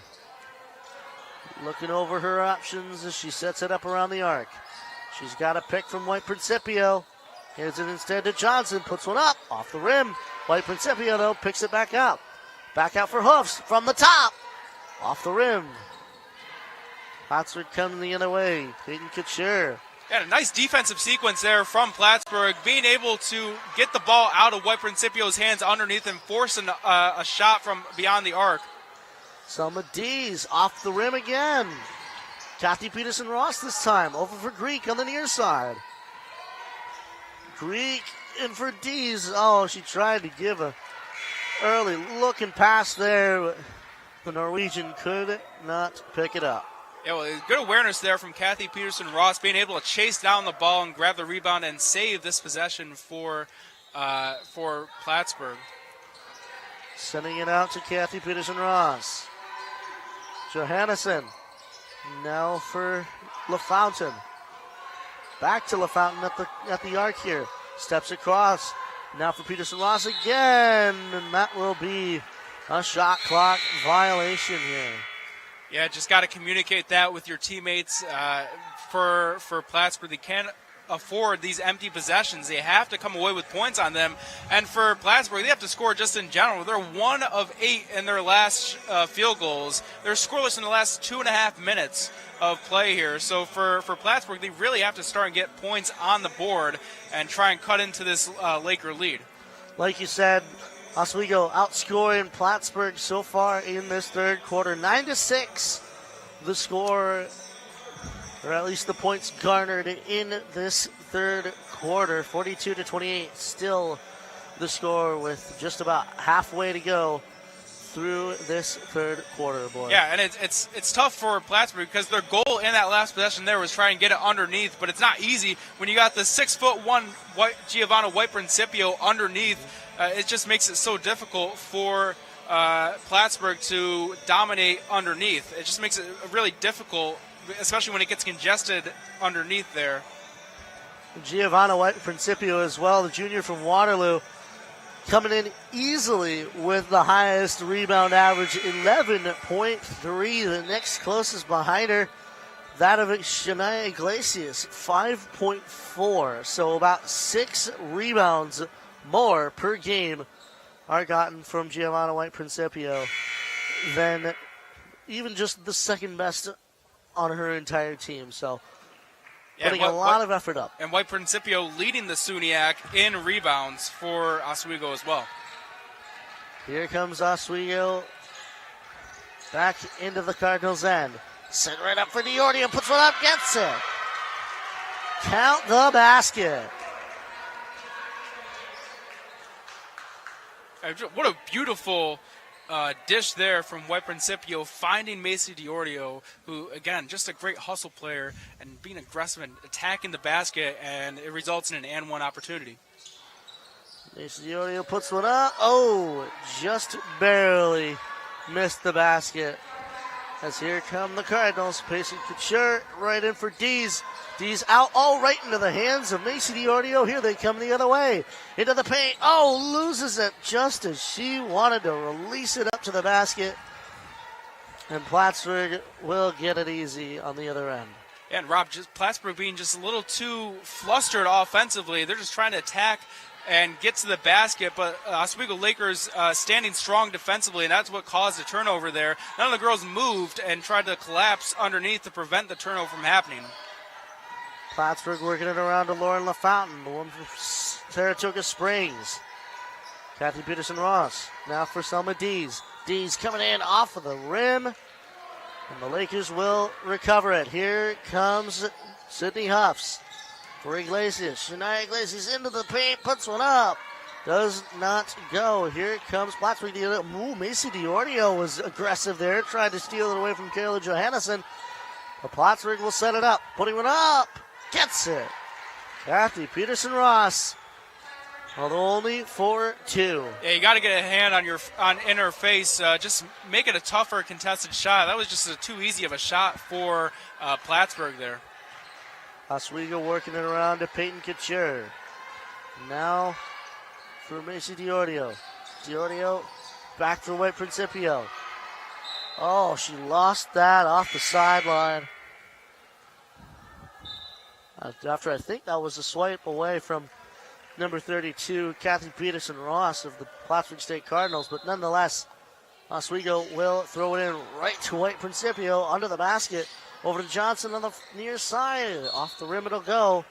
Speaker 9: Looking over her options as she sets it up around the arc. She's got a pick from White Principio. Here's it instead to Johnson. Puts one up off the rim. White Principio, though, picks it back out. Back out for Huffs from the top. Off the rim. Plattsburgh coming the other way. Peyton Couture.
Speaker 10: Yeah, a nice defensive sequence there from Plattsburgh, being able to get the ball out of White Principio's hands underneath and forcing a shot from beyond the arc.
Speaker 9: Selma Dees off the rim again. Kathy Peterson-Ross this time. Over for Greek on the near side. Greek in for Dees. Oh, she tried to give a early looking pass there. The Norwegian could not pick it up.
Speaker 10: Yeah, well, good awareness there from Kathy Peterson-Ross, being able to chase down the ball and grab the rebound and save this possession for Plattsburgh.
Speaker 9: Sending it out to Kathy Peterson-Ross. Johannesson. Now for LaFountain. Back to LaFountain at the arc here. Steps across. Now for Peterson-Ross again. And that will be a shot clock violation here.
Speaker 10: Yeah, just got to communicate that with your teammates. For Plattsburgh, they can't afford these empty possessions. They have to come away with points on them. And for Plattsburgh, they have to score just in general. They're 1 of 8 in their last field goals. They're scoreless in the last 2.5 minutes of play here. So for Plattsburgh, they really have to start and get points on the board and try and cut into this Laker lead.
Speaker 9: Like you said, Oswego outscoring Plattsburgh so far in this third quarter. 9-6, the score, or at least the points garnered in this third quarter. 42-28, still the score with just about halfway to go through this third quarter, boy.
Speaker 10: Yeah, and it's tough for Plattsburgh because their goal in that last possession there was try and get it underneath, but it's not easy when you got the 6'1" Giovanna White Principio underneath. It just makes it so difficult for Plattsburgh to dominate underneath. It just makes it really difficult, especially when it gets congested underneath there.
Speaker 9: Giovanna White Principio as well, the junior from Waterloo, coming in easily with the highest rebound average, 11.3. The next closest behind her, that of Shania Iglesias, 5.4. So about 6 rebounds more per game are gotten from Giovanna White Principio than even just the second best on her entire team. So putting a lot of effort up.
Speaker 10: And White Principio leading the SUNY in rebounds for Oswego as well.
Speaker 9: Here comes Oswego back into the Cardinals' end. Set right up for Diordia, puts one up, gets it. Count the basket.
Speaker 10: What a beautiful dish there from White Principio, finding Macy Diordio, who, again, just a great hustle player and being aggressive and attacking the basket, and it results in an and one opportunity.
Speaker 9: Macy Diordio puts one up. Oh, just barely missed the basket. As here come the Cardinals, pacing Couture right in for Dees. Dees out, all right into the hands of Macy Diordio. Here they come the other way. Into the paint. Oh, loses it just as she wanted to release it up to the basket. And Plattsburgh will get it easy on the other end.
Speaker 10: Yeah, and Rob, just Plattsburgh being just a little too flustered offensively. They're just trying to attack and get to the basket, but Oswego Lakers standing strong defensively, and that's what caused the turnover there. None of the girls moved and tried to collapse underneath to prevent the turnover from happening.
Speaker 9: Plattsburgh working it around to Lauren LaFountain, the one from Saratoga Springs. Kathy Peterson-Ross now for Selma Dees. Dees coming in off of the rim, and the Lakers will recover it. Here comes Sydney Huffs for Iglesias. Shania Iglesias into the paint, puts one up. does not go. Here comes Plattsburgh. Ooh, Macy DiOrio was aggressive there, tried to steal it away from Kayla Johannesson. But Plattsburgh will set it up. Putting one up. Gets it. Kathy Peterson-Ross. Although only 4-2.
Speaker 10: Yeah, you got to get a hand in her face. Just make it a tougher contested shot. That was just too easy of a shot for Plattsburgh there.
Speaker 9: Oswego working it around to Peyton Couture. Now for Macy DiOrio. DiOrio back for White Principio. Oh, she lost that off the sideline. After I think that was a swipe away from number 32, Kathy Peterson-Ross of the Plattsburgh State Cardinals. But nonetheless, Oswego will throw it in right to White Principio under the basket. Over to Johnson on the near side. Off the rim it'll go.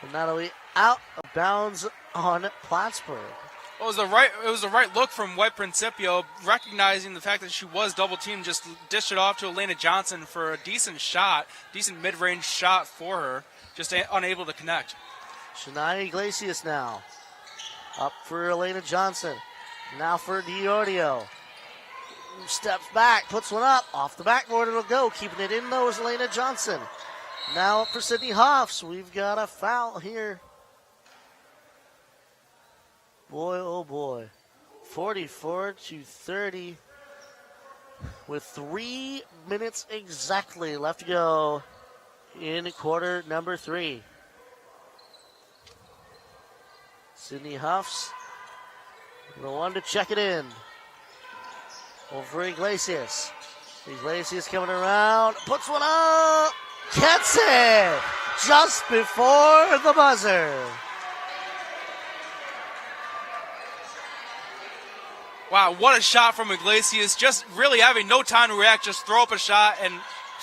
Speaker 9: And that'll be out of bounds on Plattsburgh.
Speaker 10: Well, it was the right look from White Principio, recognizing the fact that she was double teamed, just dished it off to Elena Johnson for a decent shot, decent mid-range shot for her, just unable to connect.
Speaker 9: Shania Iglesias now. Up for Elena Johnson. Now for DiOrio. Steps back, puts one up. Off the backboard it'll go. Keeping it in though is Elena Johnson. Now up for Sydney Hoffs. We've got a foul here. Boy, oh boy. 44-30. With 3 minutes exactly left to go in quarter number 3. Sydney Huffs, the one to check it in. Over Iglesias. Iglesias coming around, puts one up, gets it just before the buzzer.
Speaker 10: Wow, what a shot from Iglesias. Just really having no time to react, just throw up a shot and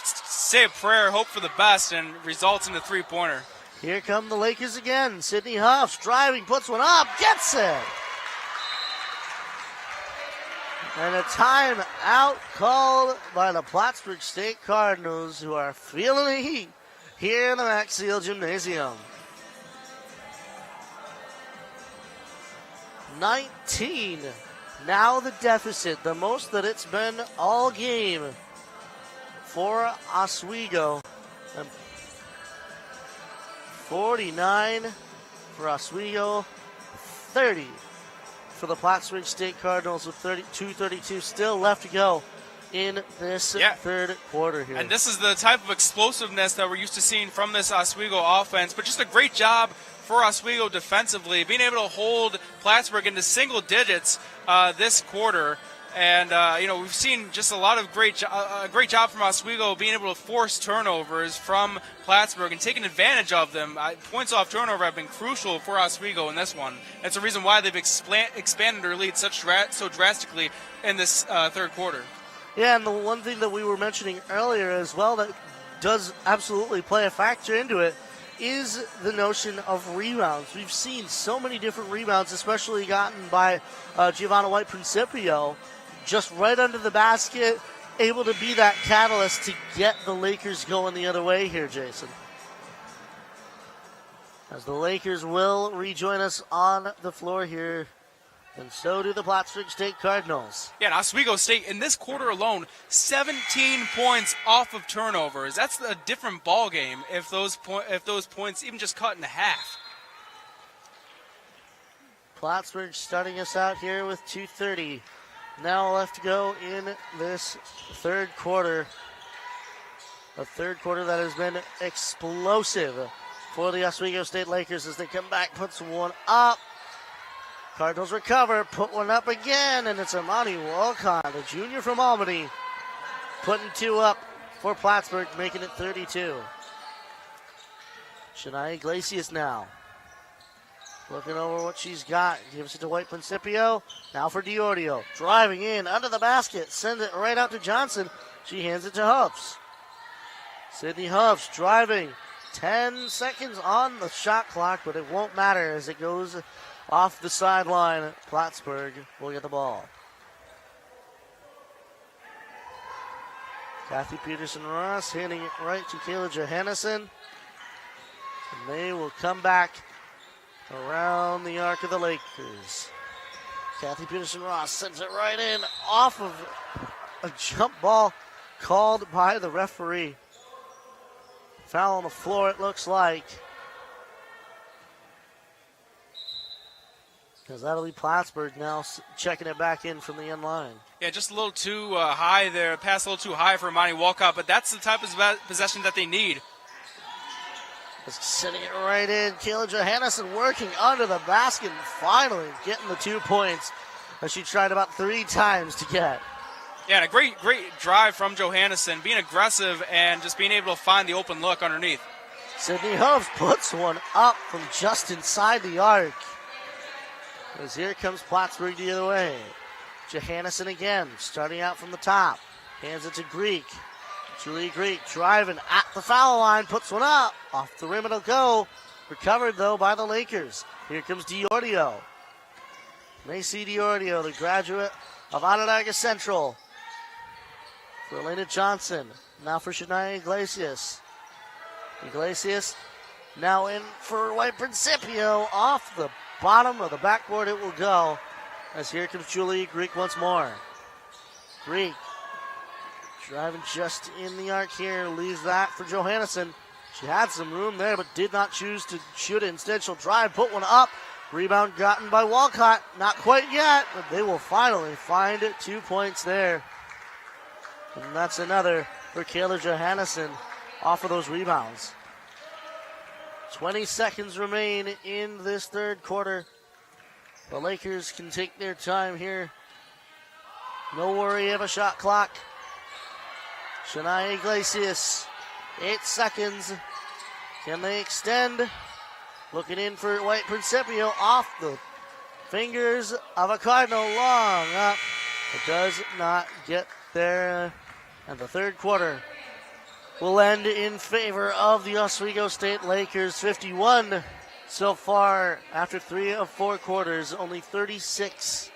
Speaker 10: say a prayer, hope for the best, and results in the three-pointer.
Speaker 9: Here come the Lakers again. Sydney Huffs driving, puts one up, gets it. And a timeout called by the Plattsburgh State Cardinals, who are feeling the heat here in the Max Seal Gymnasium. 19. Now the deficit, the most that it's been all game for Oswego. And 49 for Oswego, 30 for the Plattsburgh State Cardinals with 2:32 still left to go in this third quarter here.
Speaker 10: And this is the type of explosiveness that we're used to seeing from this Oswego offense, but just a great job for Oswego defensively, being able to hold Plattsburgh into single digits this quarter. And, we've seen just a lot of great job from Oswego being able to force turnovers from Plattsburgh and taking advantage of them. Points off turnover have been crucial for Oswego in this one. It's a reason why they've expanded their lead so drastically in this third quarter.
Speaker 9: Yeah, and the one thing that we were mentioning earlier as well that does absolutely play a factor into it is the notion of rebounds. We've seen so many different rebounds, especially gotten by Giovanna White Principio, just right under the basket, able to be that catalyst to get the Lakers going the other way here, Jason. As the Lakers will rejoin us on the floor here, and so do the Plattsburgh State Cardinals.
Speaker 10: Yeah, and Oswego State, in this quarter alone, 17 points off of turnovers. That's a different ball game if those points even just cut in half.
Speaker 9: Plattsburgh starting us out here with 2:30. Now left to go in this third quarter. A third quarter that has been explosive for the Oswego State Lakers as they come back, puts one up. Cardinals recover, put one up again, and it's Imani Walcott, the junior from Albany, putting two up for Plattsburgh, making it 32. Shania Iglesias now. Looking over what she's got. Gives it to White Principio. Now for DiOrio. Driving in under the basket. Sends it right out to Johnson. She hands it to Huffs. Sydney Huffs driving. 10 seconds on the shot clock, but it won't matter as it goes off the sideline. Plattsburgh will get the ball. Kathy Peterson-Ross handing it right to Kayla Johannesson. And they will come back around the arc of the Lakers. Kathy Peterson-Ross sends it right in off of a jump ball called by the referee. Foul on the floor, it looks like. Because that'll be Plattsburgh now checking it back in from the end line.
Speaker 10: Yeah, just a little too high there. Pass a little too high for Imani Walcott, but that's the type of possession that they need.
Speaker 9: Just sending it right in. Kayla Johannesson working under the basket and finally getting the 2 points that she tried about 3 times to get.
Speaker 10: Yeah, and a great drive from Johannesson, being aggressive and just being able to find the open look underneath.
Speaker 9: Sydney Huff puts one up from just inside the arc. As here comes Plattsburgh the other way. Johannesson again, starting out from the top. Hands it to Greek. Julia Greek driving at the foul line, puts one up. Off the rim it'll go. Recovered, though, by the Lakers. Here comes Diordio. Macy Diordio, the graduate of Onondaga Central. For Elena Johnson. Now for Shania Iglesias. Iglesias now in for White Principio. Off the bottom of the backboard it will go. As here comes Julia Greek once more. Greek driving just in the arc here. Leaves that for Johannesson. She had some room there, but did not choose to shoot it. Instead, she'll drive, put one up. Rebound gotten by Walcott. Not quite yet, but they will finally find it. 2 points there. And that's another for Kayla Johannesson off of those rebounds. 20 seconds remain in this third quarter. The Lakers can take their time here. No worry of a shot clock. Shania Iglesias, 8 seconds. Can they extend? Looking in for White Principio off the fingers of a Cardinal. Long up. It does not get there. And the third quarter will end in favor of the Oswego State Lakers. 51 so far after 3 of 4 quarters. Only 36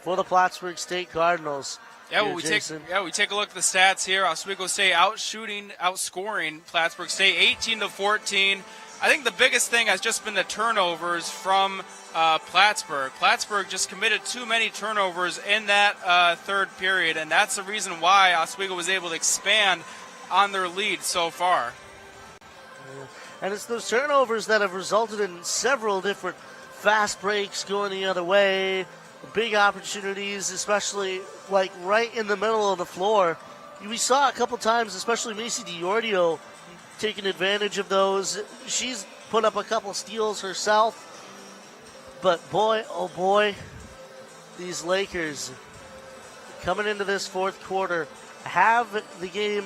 Speaker 9: for the Plattsburgh State Cardinals.
Speaker 10: Yeah, well, we take a look at the stats here. Oswego State outscoring Plattsburgh State 18-14. I think the biggest thing has just been the turnovers from Plattsburgh. Plattsburgh just committed too many turnovers in that third period, and that's the reason why Oswego was able to expand on their lead so far.
Speaker 9: And it's those turnovers that have resulted in several different fast breaks going the other way. Big opportunities, especially like right in the middle of the floor. We saw a couple times, especially Macy Diordio, taking advantage of those. She's put up a couple steals herself. But boy, oh boy, these Lakers coming into this fourth quarter have the game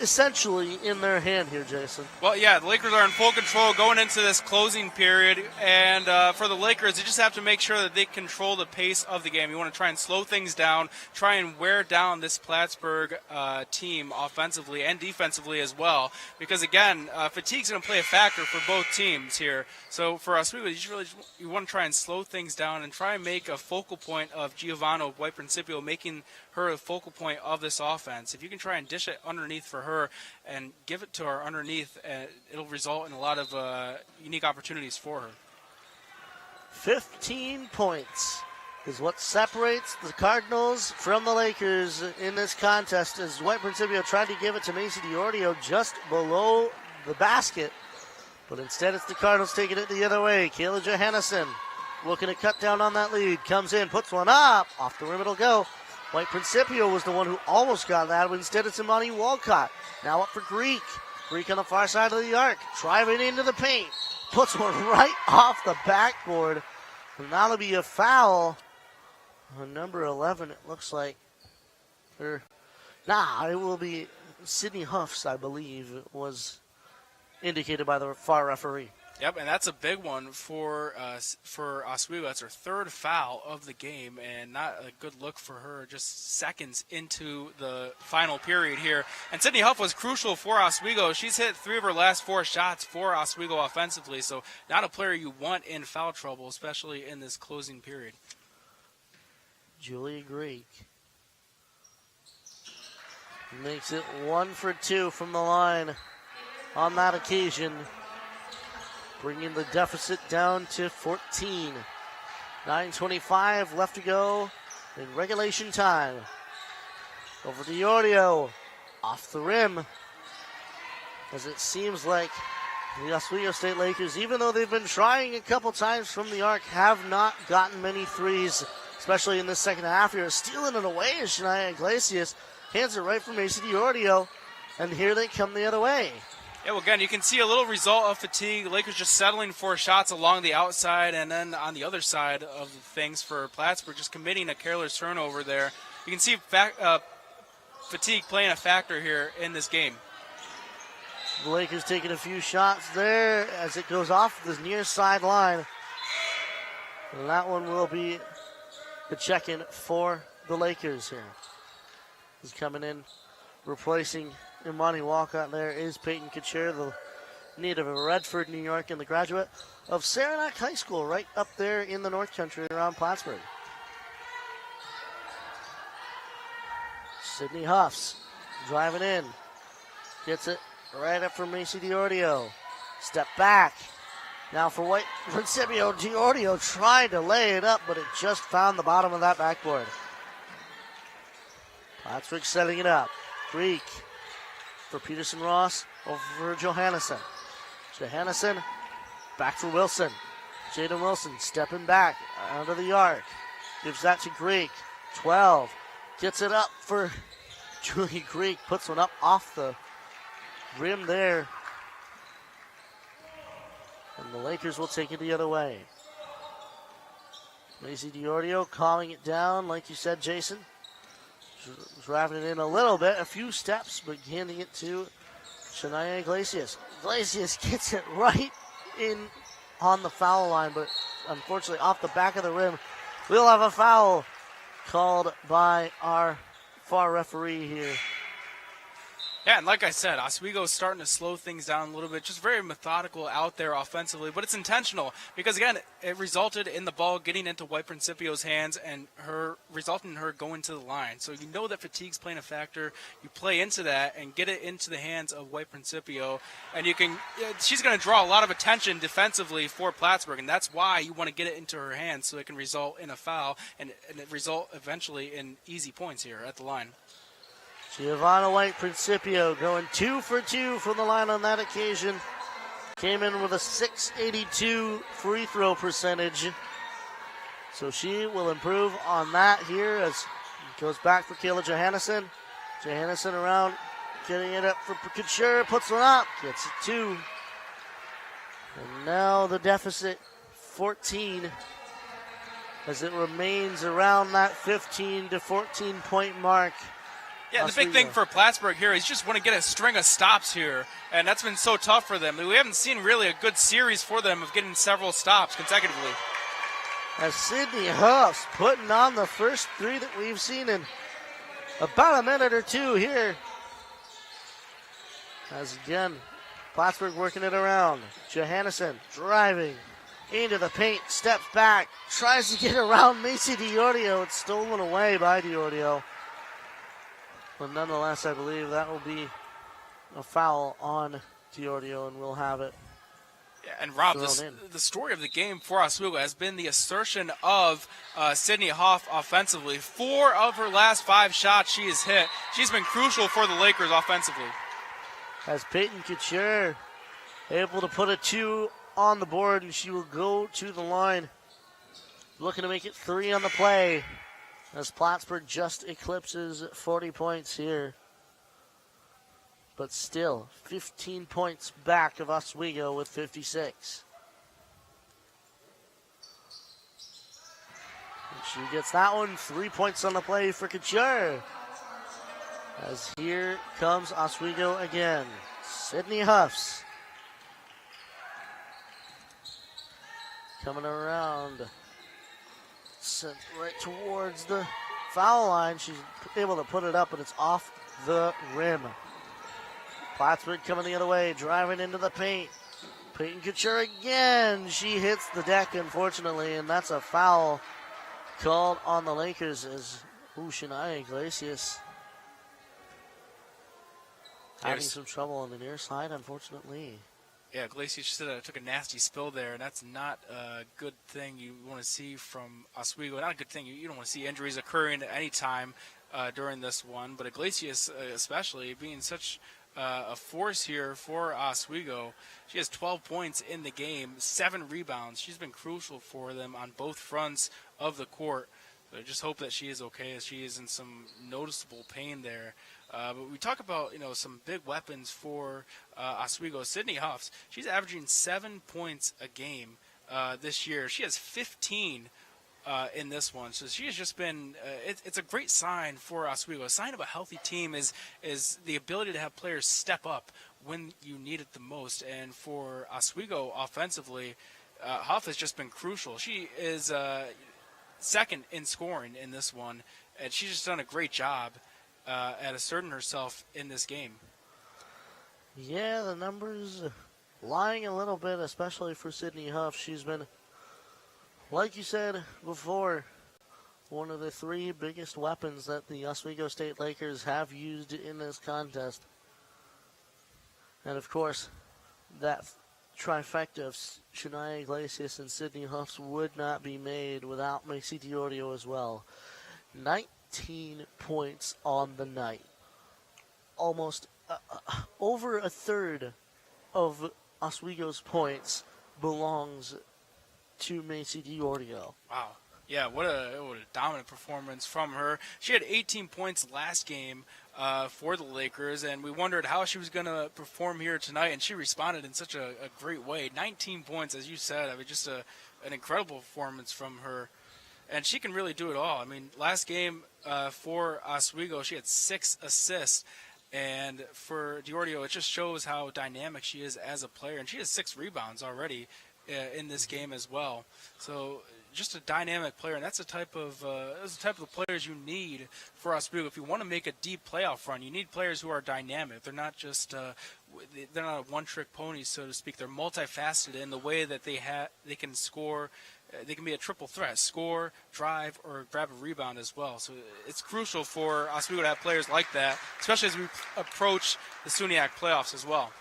Speaker 9: essentially in their hand here, Jason.
Speaker 10: Well, yeah, the Lakers are in full control going into this closing period, and for the Lakers, they just have to make sure that they control the pace of the game. You want to try and slow things down, try and wear down this Plattsburgh team offensively and defensively as well, because, again, fatigue's going to play a factor for both teams here. So for us, you want to try and slow things down and try and make a focal point of Giovanna White Principio, making her a focal point of this offense. If you can try and dish it underneath for her and give it to her underneath, it'll result in a lot of unique opportunities for her.
Speaker 9: 15 points is what separates the Cardinals from the Lakers in this contest, as White Principio tried to give it to Macy Diordio just below the basket, but instead it's the Cardinals taking it the other way. Kayla Johannesson looking to cut down on that lead, comes in, puts one up, off the rim it'll go. White Principio was the one who almost got that, but instead it's Imani Walcott. Now up for Greek. Greek on the far side of the arc, driving into the paint. Puts one right off the backboard. And that'll be a foul on number 11, it looks like. It will be Sydney Huffs, I believe, was indicated by the FAR referee.
Speaker 10: Yep, and that's a big one for Oswego. That's her third foul of the game, and not a good look for her just seconds into the final period here. And Sydney Huff was crucial for Oswego. She's hit 3 of her last 4 shots for Oswego offensively, so not a player you want in foul trouble, especially in this closing period.
Speaker 9: Julia Greek makes it 1 for 2 from the line on that occasion. bringing the deficit down to 14. 9:25 left to go in regulation time. Over to Iorio, off the rim. As it seems like the Oswego State Lakers, even though they've been trying a couple times from the arc, have not gotten many threes, especially in this second half here. Stealing it away is Shania Iglesias. Hands it right from Macy Iorio, and here they come the other way.
Speaker 10: Yeah, well, again, you can see a little result of fatigue. Lakers just settling for shots along the outside, and then on the other side of things for Plattsburgh, just committing a careless turnover there. You can see fatigue playing a factor here in this game.
Speaker 9: The Lakers taking a few shots there as it goes off the near sideline. And that one will be the check-in for the Lakers here. He's coming in, replacing Imani Walcott. There is Peyton Couture, the native of Redford, New York, and the graduate of Saranac High School, right up there in the North Country around Plattsburgh. Sydney Huffs driving in, gets it right up for Macy Iorio. Step back. Now for White Principio. Iorio tried to lay it up, but it just found the bottom of that backboard. Plattsburgh setting it up. Greek for Peterson Ross over for Johannesson. Johannesson back for Wilson. Jaden Wilson stepping back out of the arc. Gives that to Greek. 12. Gets it up for Julie Greek. Puts one up off the rim there. And the Lakers will take it the other way. Macy Iorio calming it down, like you said, Jason. Driving it in a little bit, a few steps, but handing it to Shania Iglesias. Iglesias gets it right in on the foul line, but unfortunately off the back of the rim. We'll have a foul called by our VAR referee here.
Speaker 10: Yeah, and like I said, Oswego's starting to slow things down a little bit. Just very methodical out there offensively, but it's intentional because, again, it resulted in the ball getting into White Principio's hands and resulting in her going to the line. So you know that fatigue's playing a factor. You play into that and get it into the hands of White Principio, and she's going to draw a lot of attention defensively for Plattsburgh, and that's why you want to get it into her hands so it can result in a foul and it result eventually in easy points here at the line.
Speaker 9: Giovanna White Principio going 2 for 2 from the line on that occasion. Came in with a .682 free throw percentage. So she will improve on that here as it goes back for Kayla Johannesson. Johannesson around, getting it up for Couture, puts one up, gets it 2. And now the deficit 14 as it remains around that 15 to 14 point mark.
Speaker 10: Yeah, the big thing for Plattsburgh here is just want to get a string of stops here, and that's been so tough for them. We haven't seen really a good series for them of getting several stops consecutively.
Speaker 9: As Sydney Huffs putting on the first 3 that we've seen in about a minute or 2 here. As again, Plattsburgh working it around. Johannesson driving into the paint, steps back, tries to get around Macy Iorio. It's stolen away by Iorio. But nonetheless, I believe that will be a foul on Iorio, and we'll have it.
Speaker 10: Yeah, and Rob, the story of the game for Oswego has been the assertion of Sydney Hoff offensively. 4 of her last 5 shots she has hit. She's been crucial for the Lakers offensively.
Speaker 9: As Peyton Couture able to put a 2 on the board, and she will go to the line, looking to make it 3 on the play. As Plattsburgh just eclipses 40 points here. But still, 15 points back of Oswego with 56. And she gets that one. 3 points on the play for Couture. As here comes Oswego again. Sydney Huffs. Coming around. Sent right towards the foul line. She's able to put it up, but it's off the rim. Plattsburgh coming the other way, driving into the paint. Peyton Couture again. She hits the deck, unfortunately, and that's a foul called on the Lakers as Shania Iglesias having some trouble on the near side, unfortunately.
Speaker 10: Yeah, Iglesias took a nasty spill there, and that's not a good thing you want to see from Oswego. Not a good thing. You don't want to see injuries occurring at any time during this one. But Iglesias, especially, being such a force here for Oswego. She has 12 points in the game, 7 rebounds. She's been crucial for them on both fronts of the court. So I just hope that she is okay, as she is in some noticeable pain there. But we talk about, some big weapons for Oswego. Sydney Huffs, she's averaging 7 points a game this year. She has 15 in this one. So she has just been, it's a great sign for Oswego. A sign of a healthy team is the ability to have players step up when you need it the most. And for Oswego offensively, Huff has just been crucial. She is second in scoring in this one, and she's just done a great job at asserting herself in this game.
Speaker 9: Yeah, the numbers lying a little bit, especially for Sydney Huff. She's been, like you said before, one of the 3 biggest weapons that the Oswego State Lakers have used in this contest. And of course, that trifecta of Shania Iglesias and Sydney Huffs would not be made without Macy Diorio as well. 19 points on the night. Almost over a third of Oswego's points belongs to Macy Diorio.
Speaker 10: Wow. Yeah, what a dominant performance from her. She had 18 points last game for the Lakers, and we wondered how she was going to perform here tonight, and she responded in such a great way. 19 points, as you said. I mean, just an incredible performance from her. And she can really do it all. I mean, last game for Oswego, she had 6 assists. And for Diorio, it just shows how dynamic she is as a player. And she has 6 rebounds already in this game as well. So just a dynamic player, and that's the type of players you need for Oswego. If you want to make a deep playoff run, you need players who are dynamic. They're not just they're not a one-trick pony, so to speak. They're multifaceted in the way that they can score. They can be a triple threat: score, drive, or grab a rebound as well. So it's crucial for Oswego to have players like that, especially as we approach the SUNY playoffs as well.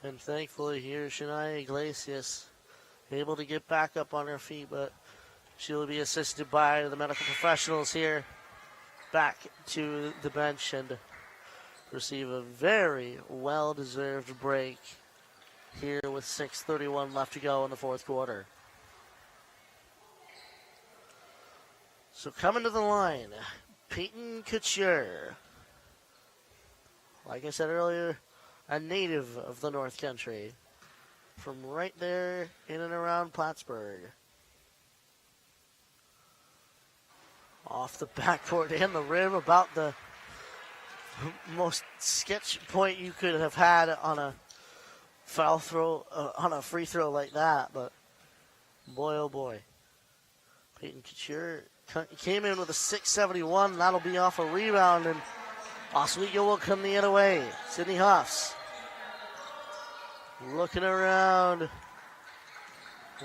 Speaker 9: And thankfully here, Shania Iglesias able to get back up on her feet, but she'll be assisted by the medical professionals here back to the bench and receive a very well-deserved break here with 6:31 left to go in the fourth quarter. So coming to the line, Peyton Couture. Like I said earlier, a native of the North Country, from right there in and around Plattsburgh. Off the backboard and the rim, about the most sketch point you could have had on a foul throw, on a free throw like that. But boy, oh boy. Peyton Couture came in with a 671. That'll be off a rebound, and Oswego will come the other way. Sydney Huffs looking around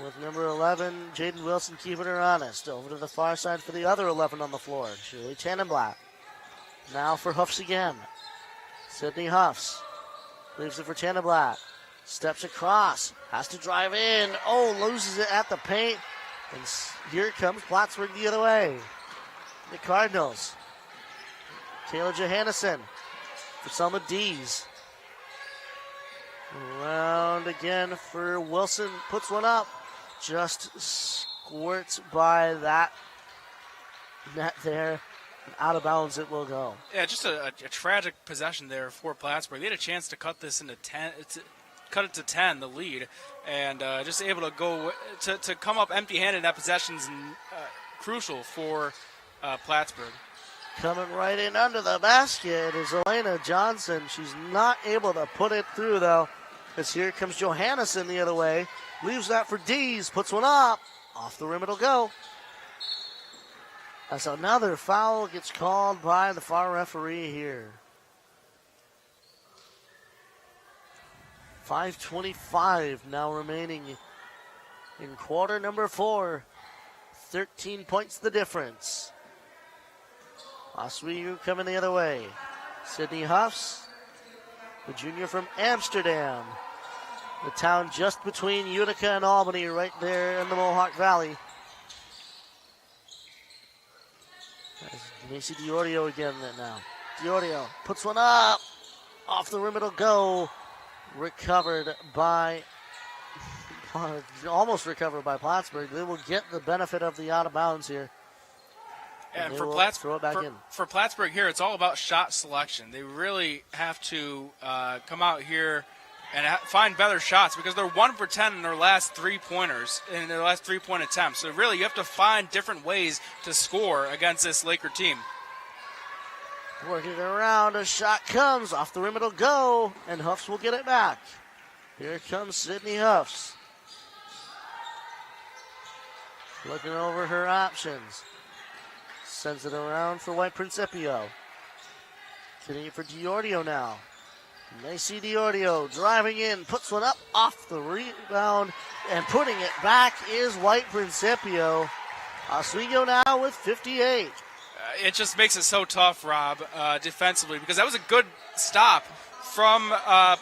Speaker 9: with number 11, Jaden Wilson, keeping her honest. Over to the far side for the other 11 on the floor, Julie Tannenblatt. Now for Huffs again. Sydney Huffs leaves it for Tannenblatt. Steps across, has to drive in. Oh, loses it at the paint. And here comes Plattsburgh the other way. The Cardinals. Taylor Johannesson for Selma Dees. Around again for Wilson. Puts one up. Just squirts by that net there. And out of bounds it will go.
Speaker 10: Yeah, just a tragic possession there for Plattsburgh. They had a chance to cut this into 10. Cut it to 10, the lead, and just able to go to come up empty-handed in that possession is crucial for Plattsburgh.
Speaker 9: Coming right in under the basket is Elena Johnson. She's not able to put it through, though, as here comes Johannesson the other way. Leaves that for Dees, puts one up. Off the rim it'll go. As another foul gets called by the far referee here. 5:25 now remaining in quarter number 4. 13 points the difference. Oswego coming the other way. Sydney Huffs, the junior from Amsterdam, The town just between Utica and Albany, right there in the Mohawk Valley. Macy DiOrio again now. DiOrio puts one up. Off the rim it'll go. Recovered by, almost recovered by Plattsburgh. They will get the benefit of the out of bounds here.
Speaker 10: And
Speaker 9: throw it back in.
Speaker 10: For Plattsburgh here, it's all about shot selection. They really have to come out here and find better shots because they're 1 for 10 in their last 3-pointers, in their last 3-point attempts. So really, you have to find different ways to score against this Laker team.
Speaker 9: Working it around, a shot comes, off the rim it'll go, and Huffs will get it back. Here comes Sydney Huffs. Looking over her options. Sends it around for White Principio. Getting it for DiOrio now. Macy DiOrio driving in, puts one up off the rebound, and putting it back is White Principio. Oswego now with 58.
Speaker 10: It just makes it so tough, Rob, defensively, because that was a good stop from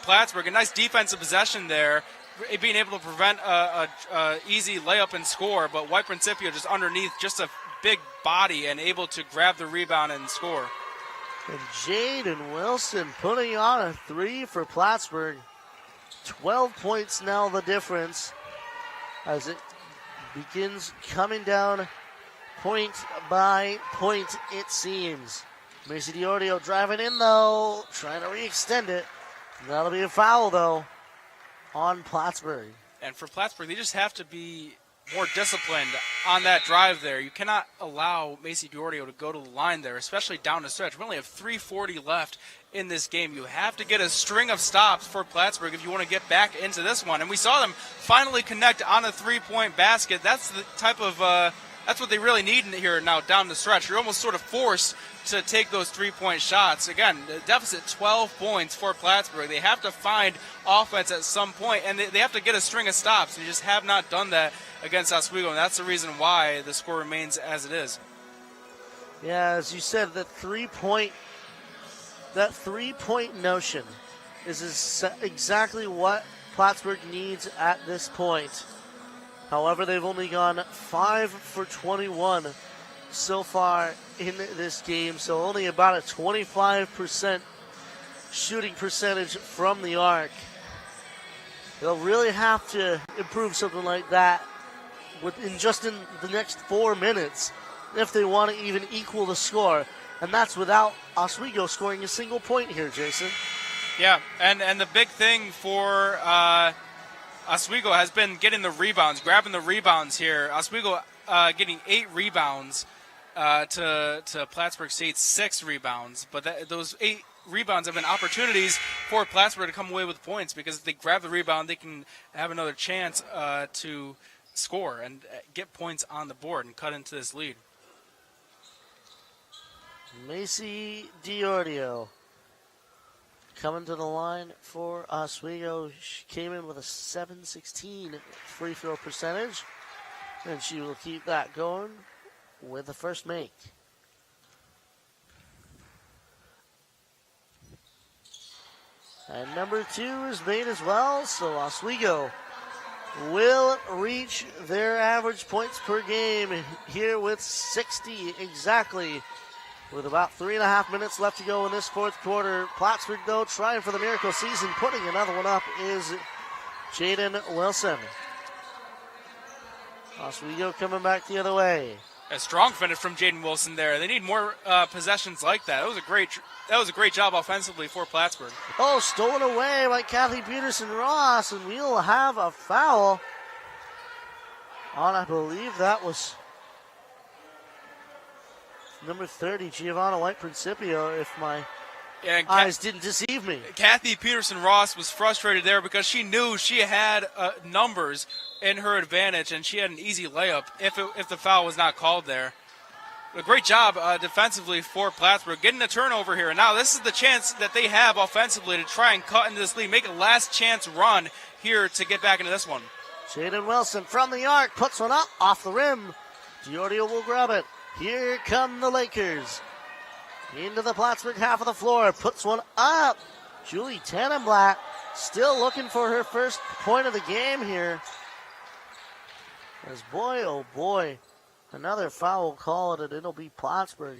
Speaker 10: Plattsburgh. A nice defensive possession there, being able to prevent a easy layup and score, but White Principio just underneath, just a big body and able to grab the rebound and score.
Speaker 9: And Jaden Wilson putting on a 3 for Plattsburgh. 12 points now the difference as it begins coming down point by point, it seems. Macy DiOrio driving in, though, trying to re-extend it. That'll be a foul, though, on Plattsburgh.
Speaker 10: And for Plattsburgh, they just have to be more disciplined on that drive there. You cannot allow Macy DiOrio to go to the line there, especially down the stretch. We only have 3:40 left in this game. You have to get a string of stops for Plattsburgh if you want to get back into this one. And we saw them finally connect on a three-point basket. That's the type of that's what they really need here now down the stretch. You're almost sort of forced to take those three-point shots. Again, the deficit 12 points for Plattsburgh. They have to find offense at some point, and they have to get a string of stops. They just have not done that against Oswego, and that's the reason why the score remains as it is.
Speaker 9: Yeah, as you said, that three-point notion is exactly what Plattsburgh needs at this point. However, they've only gone 5 for 21 so far in this game, so only about a 25% shooting percentage from the arc. They'll really have to improve something like that in the next 4 minutes if they want to even equal the score. And that's without Oswego scoring a single point here, Jason.
Speaker 10: Yeah, and the big thing for Oswego has been getting the rebounds, grabbing the rebounds here. Oswego getting 8 rebounds to Plattsburgh State's 6 rebounds. But those 8 rebounds have been opportunities for Plattsburgh to come away with points, because if they grab the rebound, they can have another chance to score and get points on the board and cut into this lead.
Speaker 9: Macy DiOrio coming to the line for Oswego. She came in with a .716 free throw percentage, and she will keep that going with the first make. And number 2 is made as well, so Oswego will reach their average points per game here with 60 exactly, with about 3.5 minutes left to go in this fourth quarter. Plattsburgh, though, trying for the miracle season. Putting another one up is Jaden Wilson. Oswego coming back the other way.
Speaker 10: A strong finish from Jaden Wilson there. They need more possessions like that. That was a great job offensively for Plattsburgh.
Speaker 9: Oh, stolen away by Kathy Peterson-Ross, and we'll have a foul on, I believe that was number 30, Giovanna White Principio, if my eyes didn't deceive me.
Speaker 10: Kathy Peterson-Ross was frustrated there because she knew she had numbers in her advantage, and she had an easy layup if the foul was not called there. A great job defensively for Plattsburgh, getting a turnover here. And now this is the chance that they have offensively to try and cut into this lead, make a last chance run here to get back into this one.
Speaker 9: Jaden Wilson from the arc puts one up off the rim. DiOrio will grab it. Here come the Lakers. Into the Plattsburgh half of the floor, puts one up. Julie Tannenblatt still looking for her first point of the game here. As boy, oh boy, another foul call, and it'll be Plattsburgh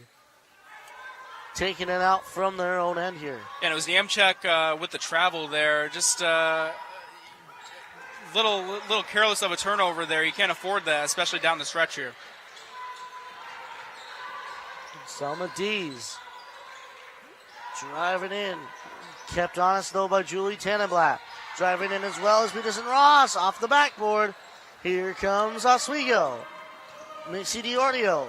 Speaker 9: taking it out from their own end here.
Speaker 10: And it was Nemchek with the travel there. Just little careless of a turnover there. You can't afford that, especially down the stretch here.
Speaker 9: Selma Dees driving in. Kept honest, though, by Julie Tannenblatt. Driving in as well as Peterson Ross off the backboard. Here comes Oswego. Macy DiOrdio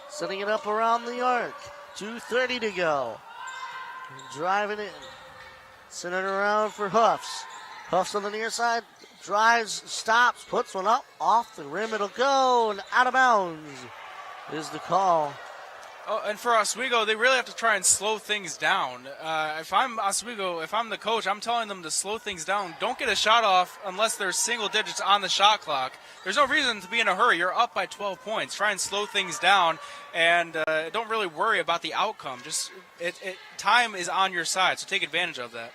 Speaker 9: setting it up around the arc. 2:30 to go. Driving in. Send it around for Huffs. Huffs on the near side. Drives, stops, puts one up. Off the rim it'll go. And out of bounds is the call.
Speaker 10: Oh, and for Oswego, they really have to try and slow things down. If I'm Oswego, if I'm the coach, I'm telling them to slow things down. Don't get a shot off unless there's single digits on the shot clock. There's no reason to be in a hurry. You're up by 12 points. Try and slow things down, and don't really worry about the outcome. Just time is on your side, so take advantage of that.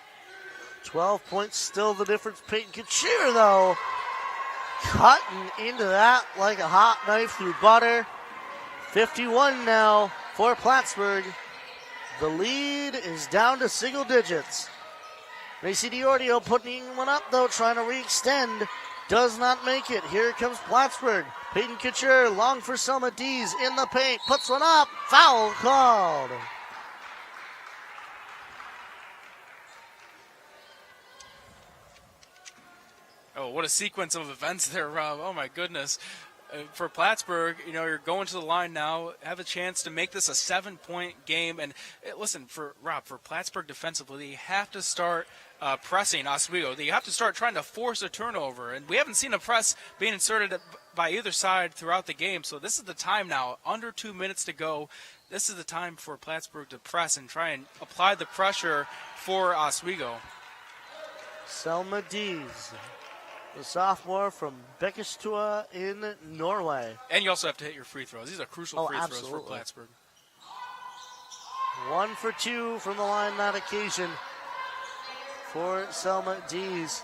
Speaker 9: 12 points still the difference. Peyton Couture, though, cutting into that like a hot knife through butter. 51 now for Plattsburgh. The lead is down to single digits. Macy DiOrdio putting one up, though, trying to re-extend. Does not make it. Here comes Plattsburgh. Peyton Couture, long for Selma Dees in the paint. Puts one up. Foul called.
Speaker 10: Oh, what a sequence of events there, Rob. Oh, my goodness. For Plattsburgh, you're going to the line now, have a chance to make this a 7-point game. And listen, for Plattsburgh defensively, you have to start pressing Oswego. You have to start trying to force a turnover. And we haven't seen a press being inserted by either side throughout the game. So this is the time now, under 2 minutes to go. This is the time for Plattsburgh to press and try and apply the pressure for Oswego.
Speaker 9: Selma Dees, the sophomore from Bekkestua in Norway.
Speaker 10: And you also have to hit your free throws. These are crucial free throws for Plattsburgh.
Speaker 9: 1 for 2 from the line that occasion for Selma Dees.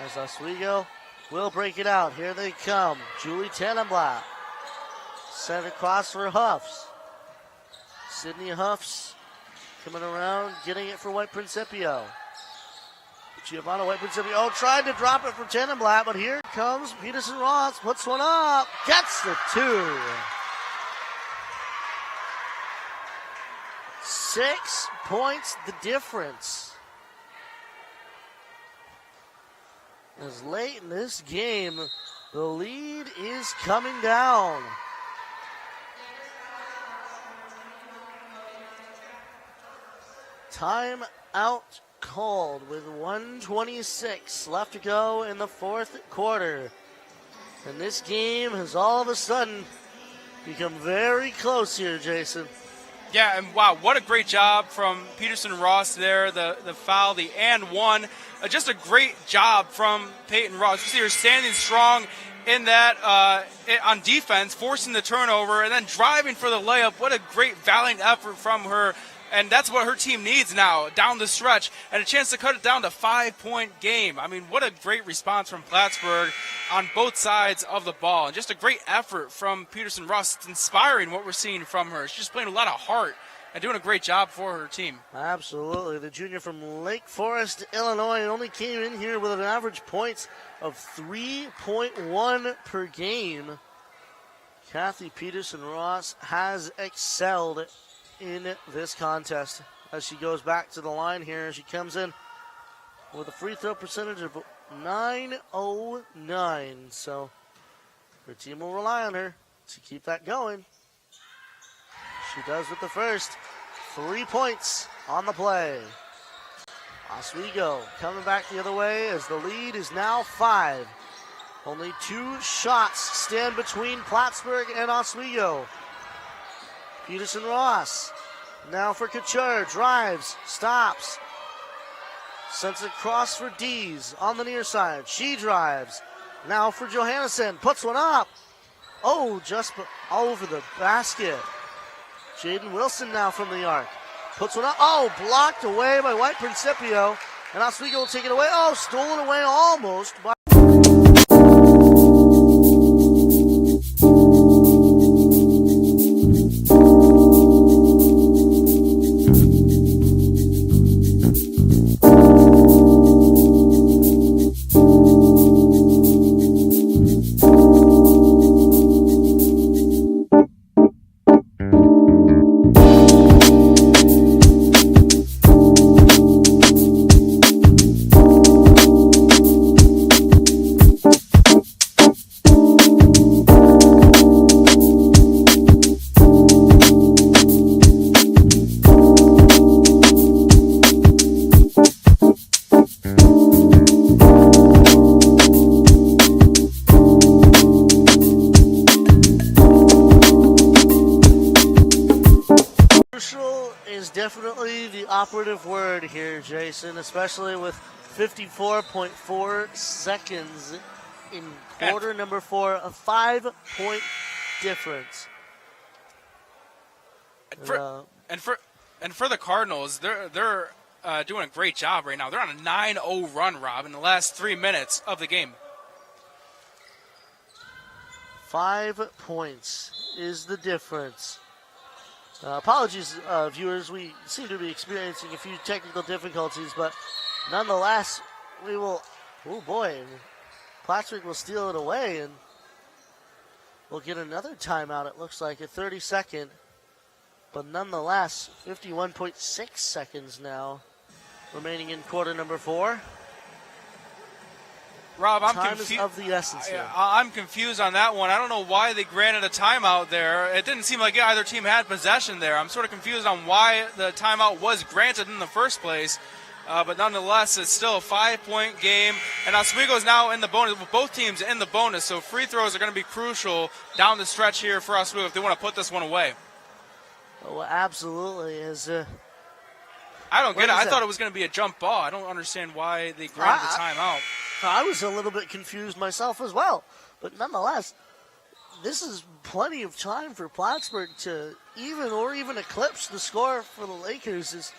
Speaker 9: As Oswego will break it out. Here they come. Julie Tannenblatt. Sent across for Huffs. Sydney Huffs coming around, getting it for White Principio. Giovanna White Principio tried to drop it for Tannenblatt, but here comes Peterson Ross, puts one up, gets the 2. 6 points the difference. As late in this game, the lead is coming down. Time out called with 1:26 left to go in the fourth quarter. And this game has all of a sudden become very close here, Jason.
Speaker 10: Yeah, and wow, what a great job from Peterson Ross there. The foul, the and one. Just a great job from Peyton Ross. You see her standing strong in that on defense, forcing the turnover, and then driving for the layup. What a great, valiant effort from her. And that's what her team needs now, down the stretch, and a chance to cut it down to 5-point game. I mean, what a great response from Plattsburgh on both sides of the ball. And just a great effort from Peterson Ross. It's inspiring what we're seeing from her. She's just playing a lot of heart and doing a great job for her team.
Speaker 9: Absolutely. The junior from Lake Forest, Illinois, only came in here with an average points of 3.1 per game. Kathy Peterson Ross has excelled in this contest as she goes back to the line here. She comes in with a free throw percentage of 909. So her team will rely on her to keep that going. She does with the first. 3 points on the play. Oswego coming back the other way as the lead is now 5. Only 2 shots stand between Plattsburgh and Oswego. Peterson Ross, now for Couture, drives, stops, sends it across for Dees on the near side. She drives, now for Johannesson, puts one up. Oh, just over the basket. Jaden Wilson now from the arc, puts one up. Oh, blocked away by White Principio. And Oswego will take it away. Oh, stolen away almost by definitely the operative word here, Jason, especially with 54.4 seconds in quarter number 4, a 5-point difference.
Speaker 10: And for the Cardinals, they're doing a great job right now. They're on a 9-0 run, Rob, in the last 3 minutes of the game.
Speaker 9: 5 points is the difference. Apologies, viewers. We seem to be experiencing a few technical difficulties, but nonetheless, we will. Oh boy, Plattsburgh will steal it away, and we'll get another timeout. It looks like a 30-second, but nonetheless, 51.6 seconds now remaining in quarter number 4.
Speaker 10: Rob, I'm
Speaker 9: Time is of the essence here.
Speaker 10: I'm confused on that one. I don't know why they granted a timeout there. It didn't seem like either team had possession there. I'm sort of confused on why the timeout was granted in the first place. But nonetheless, it's still a 5-point game. And Oswego is now in the bonus, with both teams in the bonus. So free throws are going to be crucial down the stretch here for Oswego if they want to put this one away.
Speaker 9: Oh, absolutely.
Speaker 10: I don't get it. I thought it was going to be a jump ball. I don't understand why they granted the timeout.
Speaker 9: I was a little bit confused myself as well. But nonetheless, this is plenty of time for Plattsburgh to even eclipse the score for the Lakers.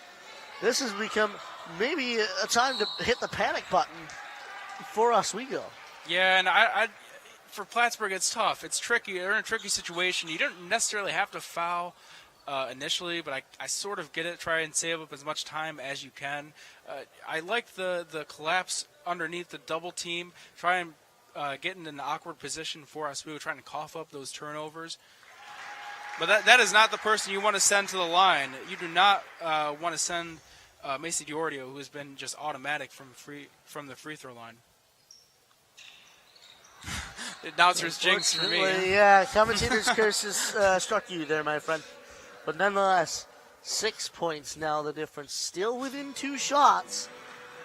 Speaker 9: This has become maybe a time to hit the panic button for Oswego.
Speaker 10: Yeah, and I for Plattsburgh, it's tough. It's tricky. They're in a tricky situation. You don't necessarily have to foul initially, but I sort of get it. Try and save up as much time as you can. I like the collapse underneath the double team. Try and get in an awkward position for Oswego, trying to cough up those turnovers. But that is not the person you want to send to the line. You do not want to send Macy Diorio, who has been just automatic from the free throw line. The announcer's jinx for me.
Speaker 9: Yeah, commentator's curses struck you there, my friend. But nonetheless, 6 points now the difference. Still within 2 shots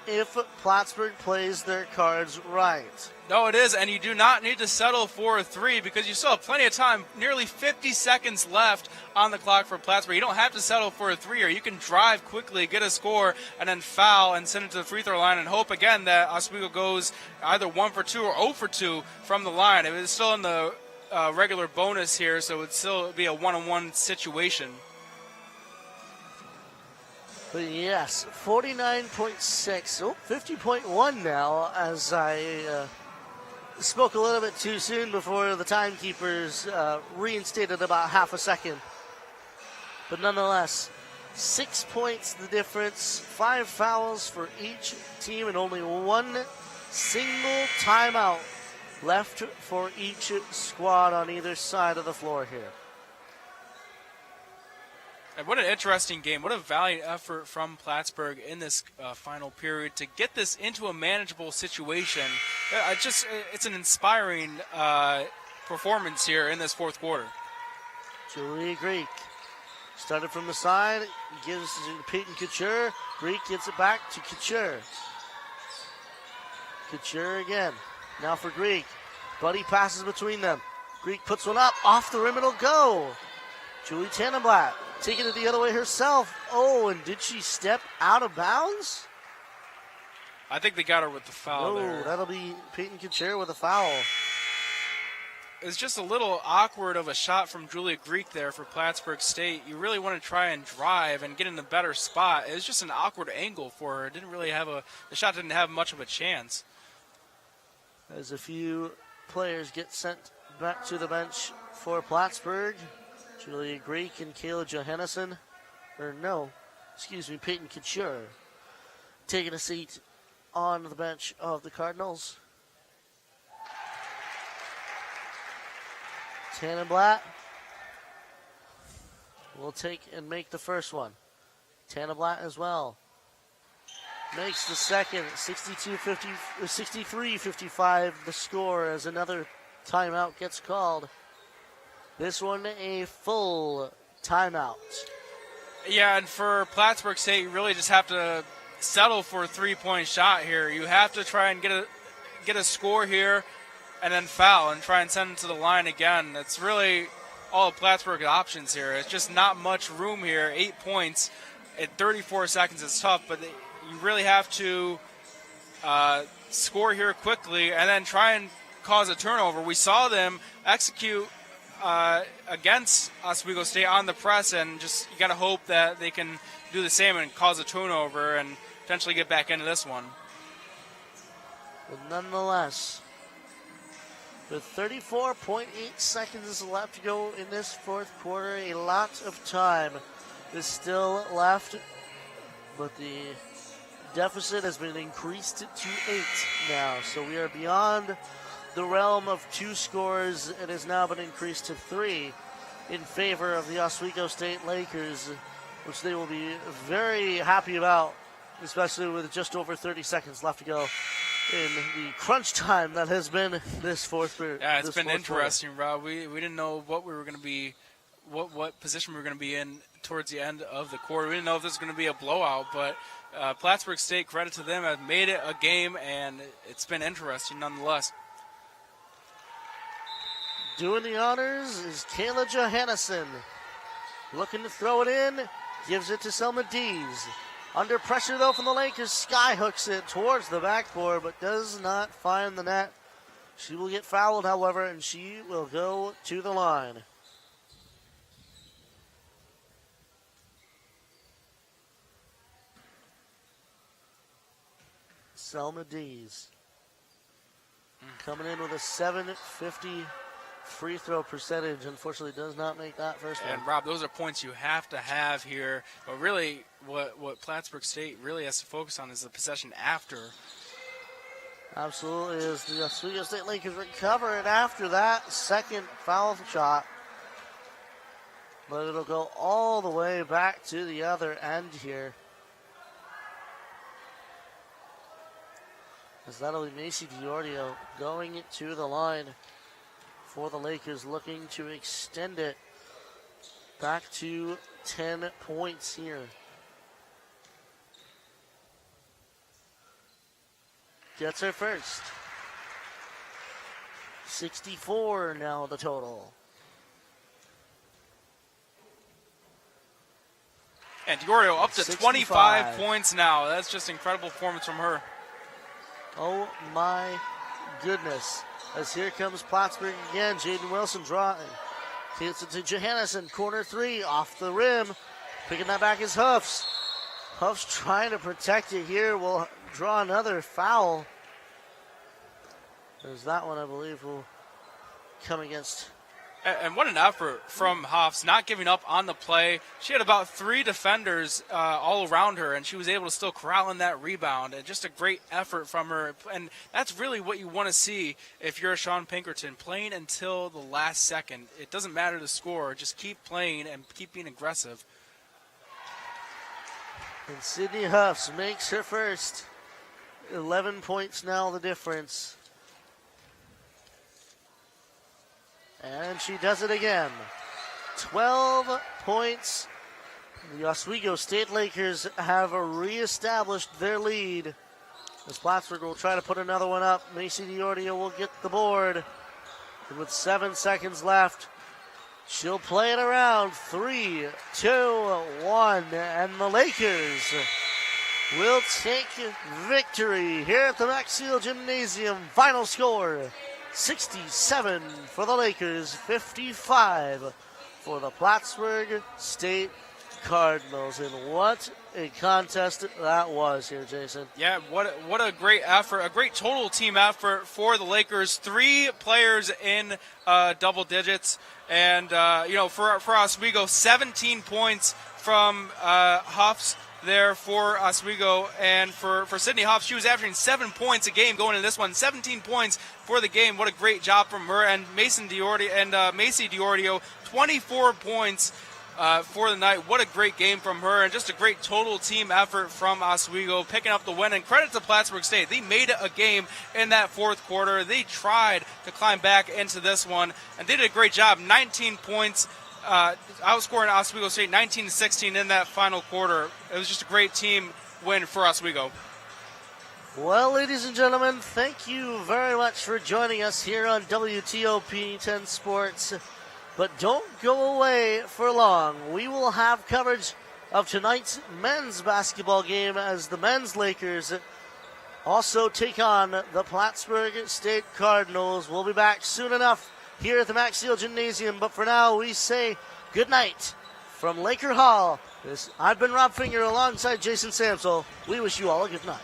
Speaker 9: if Plattsburgh plays their cards right.
Speaker 10: No, it is, and you do not need to settle for a 3 because you still have plenty of time, nearly 50 seconds left on the clock for Plattsburgh. You don't have to settle for a 3, or you can drive quickly, get a score, and then foul and send it to the free throw line and hope again that Oswego goes either 1 for 2 or 0 for 2 from the line. It was still in the regular bonus here, so it would still be a 1-on-1 situation.
Speaker 9: But yes, 49.6, 50.1 now, as I spoke a little bit too soon before the timekeepers reinstated about half a second. But nonetheless, 6 points the difference, 5 fouls for each team, and only 1 single timeout left for each squad on either side of the floor here.
Speaker 10: And what an interesting game. What a valiant effort from Plattsburgh in this final period to get this into a manageable situation. It's an inspiring performance here in this fourth quarter.
Speaker 9: Julia Greek started from the side, gives to Peyton Couture. Greek gets it back to Couture. Couture again. Now for Greek. Buddy passes between them. Greek puts one up. Off the rim it'll go. Julie Tannenblatt taking it the other way herself. Oh, and did she step out of bounds?
Speaker 10: I think they got her with the foul there.
Speaker 9: That'll be Peyton Couture with a foul.
Speaker 10: is just a little awkward of a shot from Julia Greek there for Plattsburgh State. You really want to try and drive and get in a better spot. It was just an awkward angle for her. It didn't really have the shot didn't have much of a chance.
Speaker 9: As a few players get sent back to the bench for Plattsburgh, Julia Greek and Peyton Couture taking a seat on the bench of the Cardinals. Tannenblatt will take and make the first one. Tannenblatt as well. Makes the second, 63-55 the score as another timeout gets called. This one a full timeout.
Speaker 10: Yeah, and for Plattsburgh State, you really just have to settle for a three-point shot here. You have to try and get a score here and then foul and try and send it to the line again. That's really all of Plattsburgh's options here. It's just not much room here. 8 points at 34 seconds is tough, but you really have to score here quickly and then try and cause a turnover. We saw them execute against Oswego State on the press, and just you got to hope that they can do the same and cause a turnover and potentially get back into this one.
Speaker 9: But nonetheless, with 34.8 seconds left to go in this fourth quarter, a lot of time is still left, but the deficit has been increased to 8 now. So we are beyond the realm of 2 scores. It has now been increased to 3 in favor of the Oswego State Lakers, which they will be very happy about, especially with just over 30 seconds left to go in the crunch time that has been this fourth period.
Speaker 10: Yeah, it's been interesting, Rob. We didn't know what we were going to be, what position we were going to be in towards the end of the quarter. We didn't know if this was going to be a blowout, but Plattsburgh State, credit to them, have made it a game, and it's been interesting nonetheless.
Speaker 9: Doing the honors is Kayla Johannesson. Looking to throw it in, gives it to Selma Dees. Under pressure, though, from the Lakers, skyhooks it towards the backboard, but does not find the net. She will get fouled, however, and she will go to the line. Selma Dees coming in with a 750 free throw percentage. Unfortunately, does not make that first one.
Speaker 10: And Rob, those are points you have to have here. But really, what Plattsburgh State really has to focus on is the possession after.
Speaker 9: Absolutely, as the Oswego State Lakers recover it after that second foul shot. But it'll go all the way back to the other end here. As that'll be Macy Diordio going to the line for the Lakers, looking to extend it back to 10 points here. Gets her first. 64 now the total.
Speaker 10: And Diordio up to 25 points now. That's just incredible performance from her.
Speaker 9: Oh my goodness. As here comes Plattsburgh again. Jaden Wilson drawing. Gets it to Johannesson. Corner three off the rim. Picking that back is Huffs. Huffs trying to protect it here. Will draw another foul. There's that one, I believe, will come against.
Speaker 10: And what an effort from Huffs, not giving up on the play. She had about 3 defenders all around her, and she was able to still corral in that rebound. And just a great effort from her. And that's really what you want to see if you're a Sean Pinkerton, playing until the last second. It doesn't matter the score. Just keep playing and keep being aggressive.
Speaker 9: And Sydney Huffs makes her first. 11 points now the difference. And she does it again. 12 points. The Oswego State Lakers have reestablished their lead. As Plattsburgh will try to put another one up. Macy Diordio will get the board. And with 7 seconds left, she'll play it around. 3, 2, 1. And the Lakers will take victory here at the Maxfield Gymnasium. Final score, 67 for the Lakers, 55 for the Plattsburgh State Cardinals. And what a contest that was here, Jason.
Speaker 10: Yeah, what a great effort, a great total team effort for the Lakers. 3 players in double digits. And, for Oswego, 17 points from Huffs there for Oswego. And for Sydney Huff, she was averaging 7 points a game going into this one. 17 points for the game. What a great job from her. And Macy Diordio, 24 points for the night. What a great game from her, and just a great total team effort from Oswego picking up the win. And credit to Plattsburgh State. They made it a game in that fourth quarter. They tried to climb back into this one, and they did a great job. 19 points, outscoring Oswego State 19-16 in that final quarter. It was just a great team win for Oswego.
Speaker 9: Well, ladies and gentlemen, thank you very much for joining us here on WTOP 10 Sports. But don't go away for long. We will have coverage of tonight's men's basketball game as the men's Lakers also take on the Plattsburgh State Cardinals. We'll be back soon enough here at the Max Steel Gymnasium. But for now, we say good night from Laker Hall. I've been Rob Finger alongside Jason Samsel. We wish you all a good night.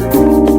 Speaker 8: Thank you.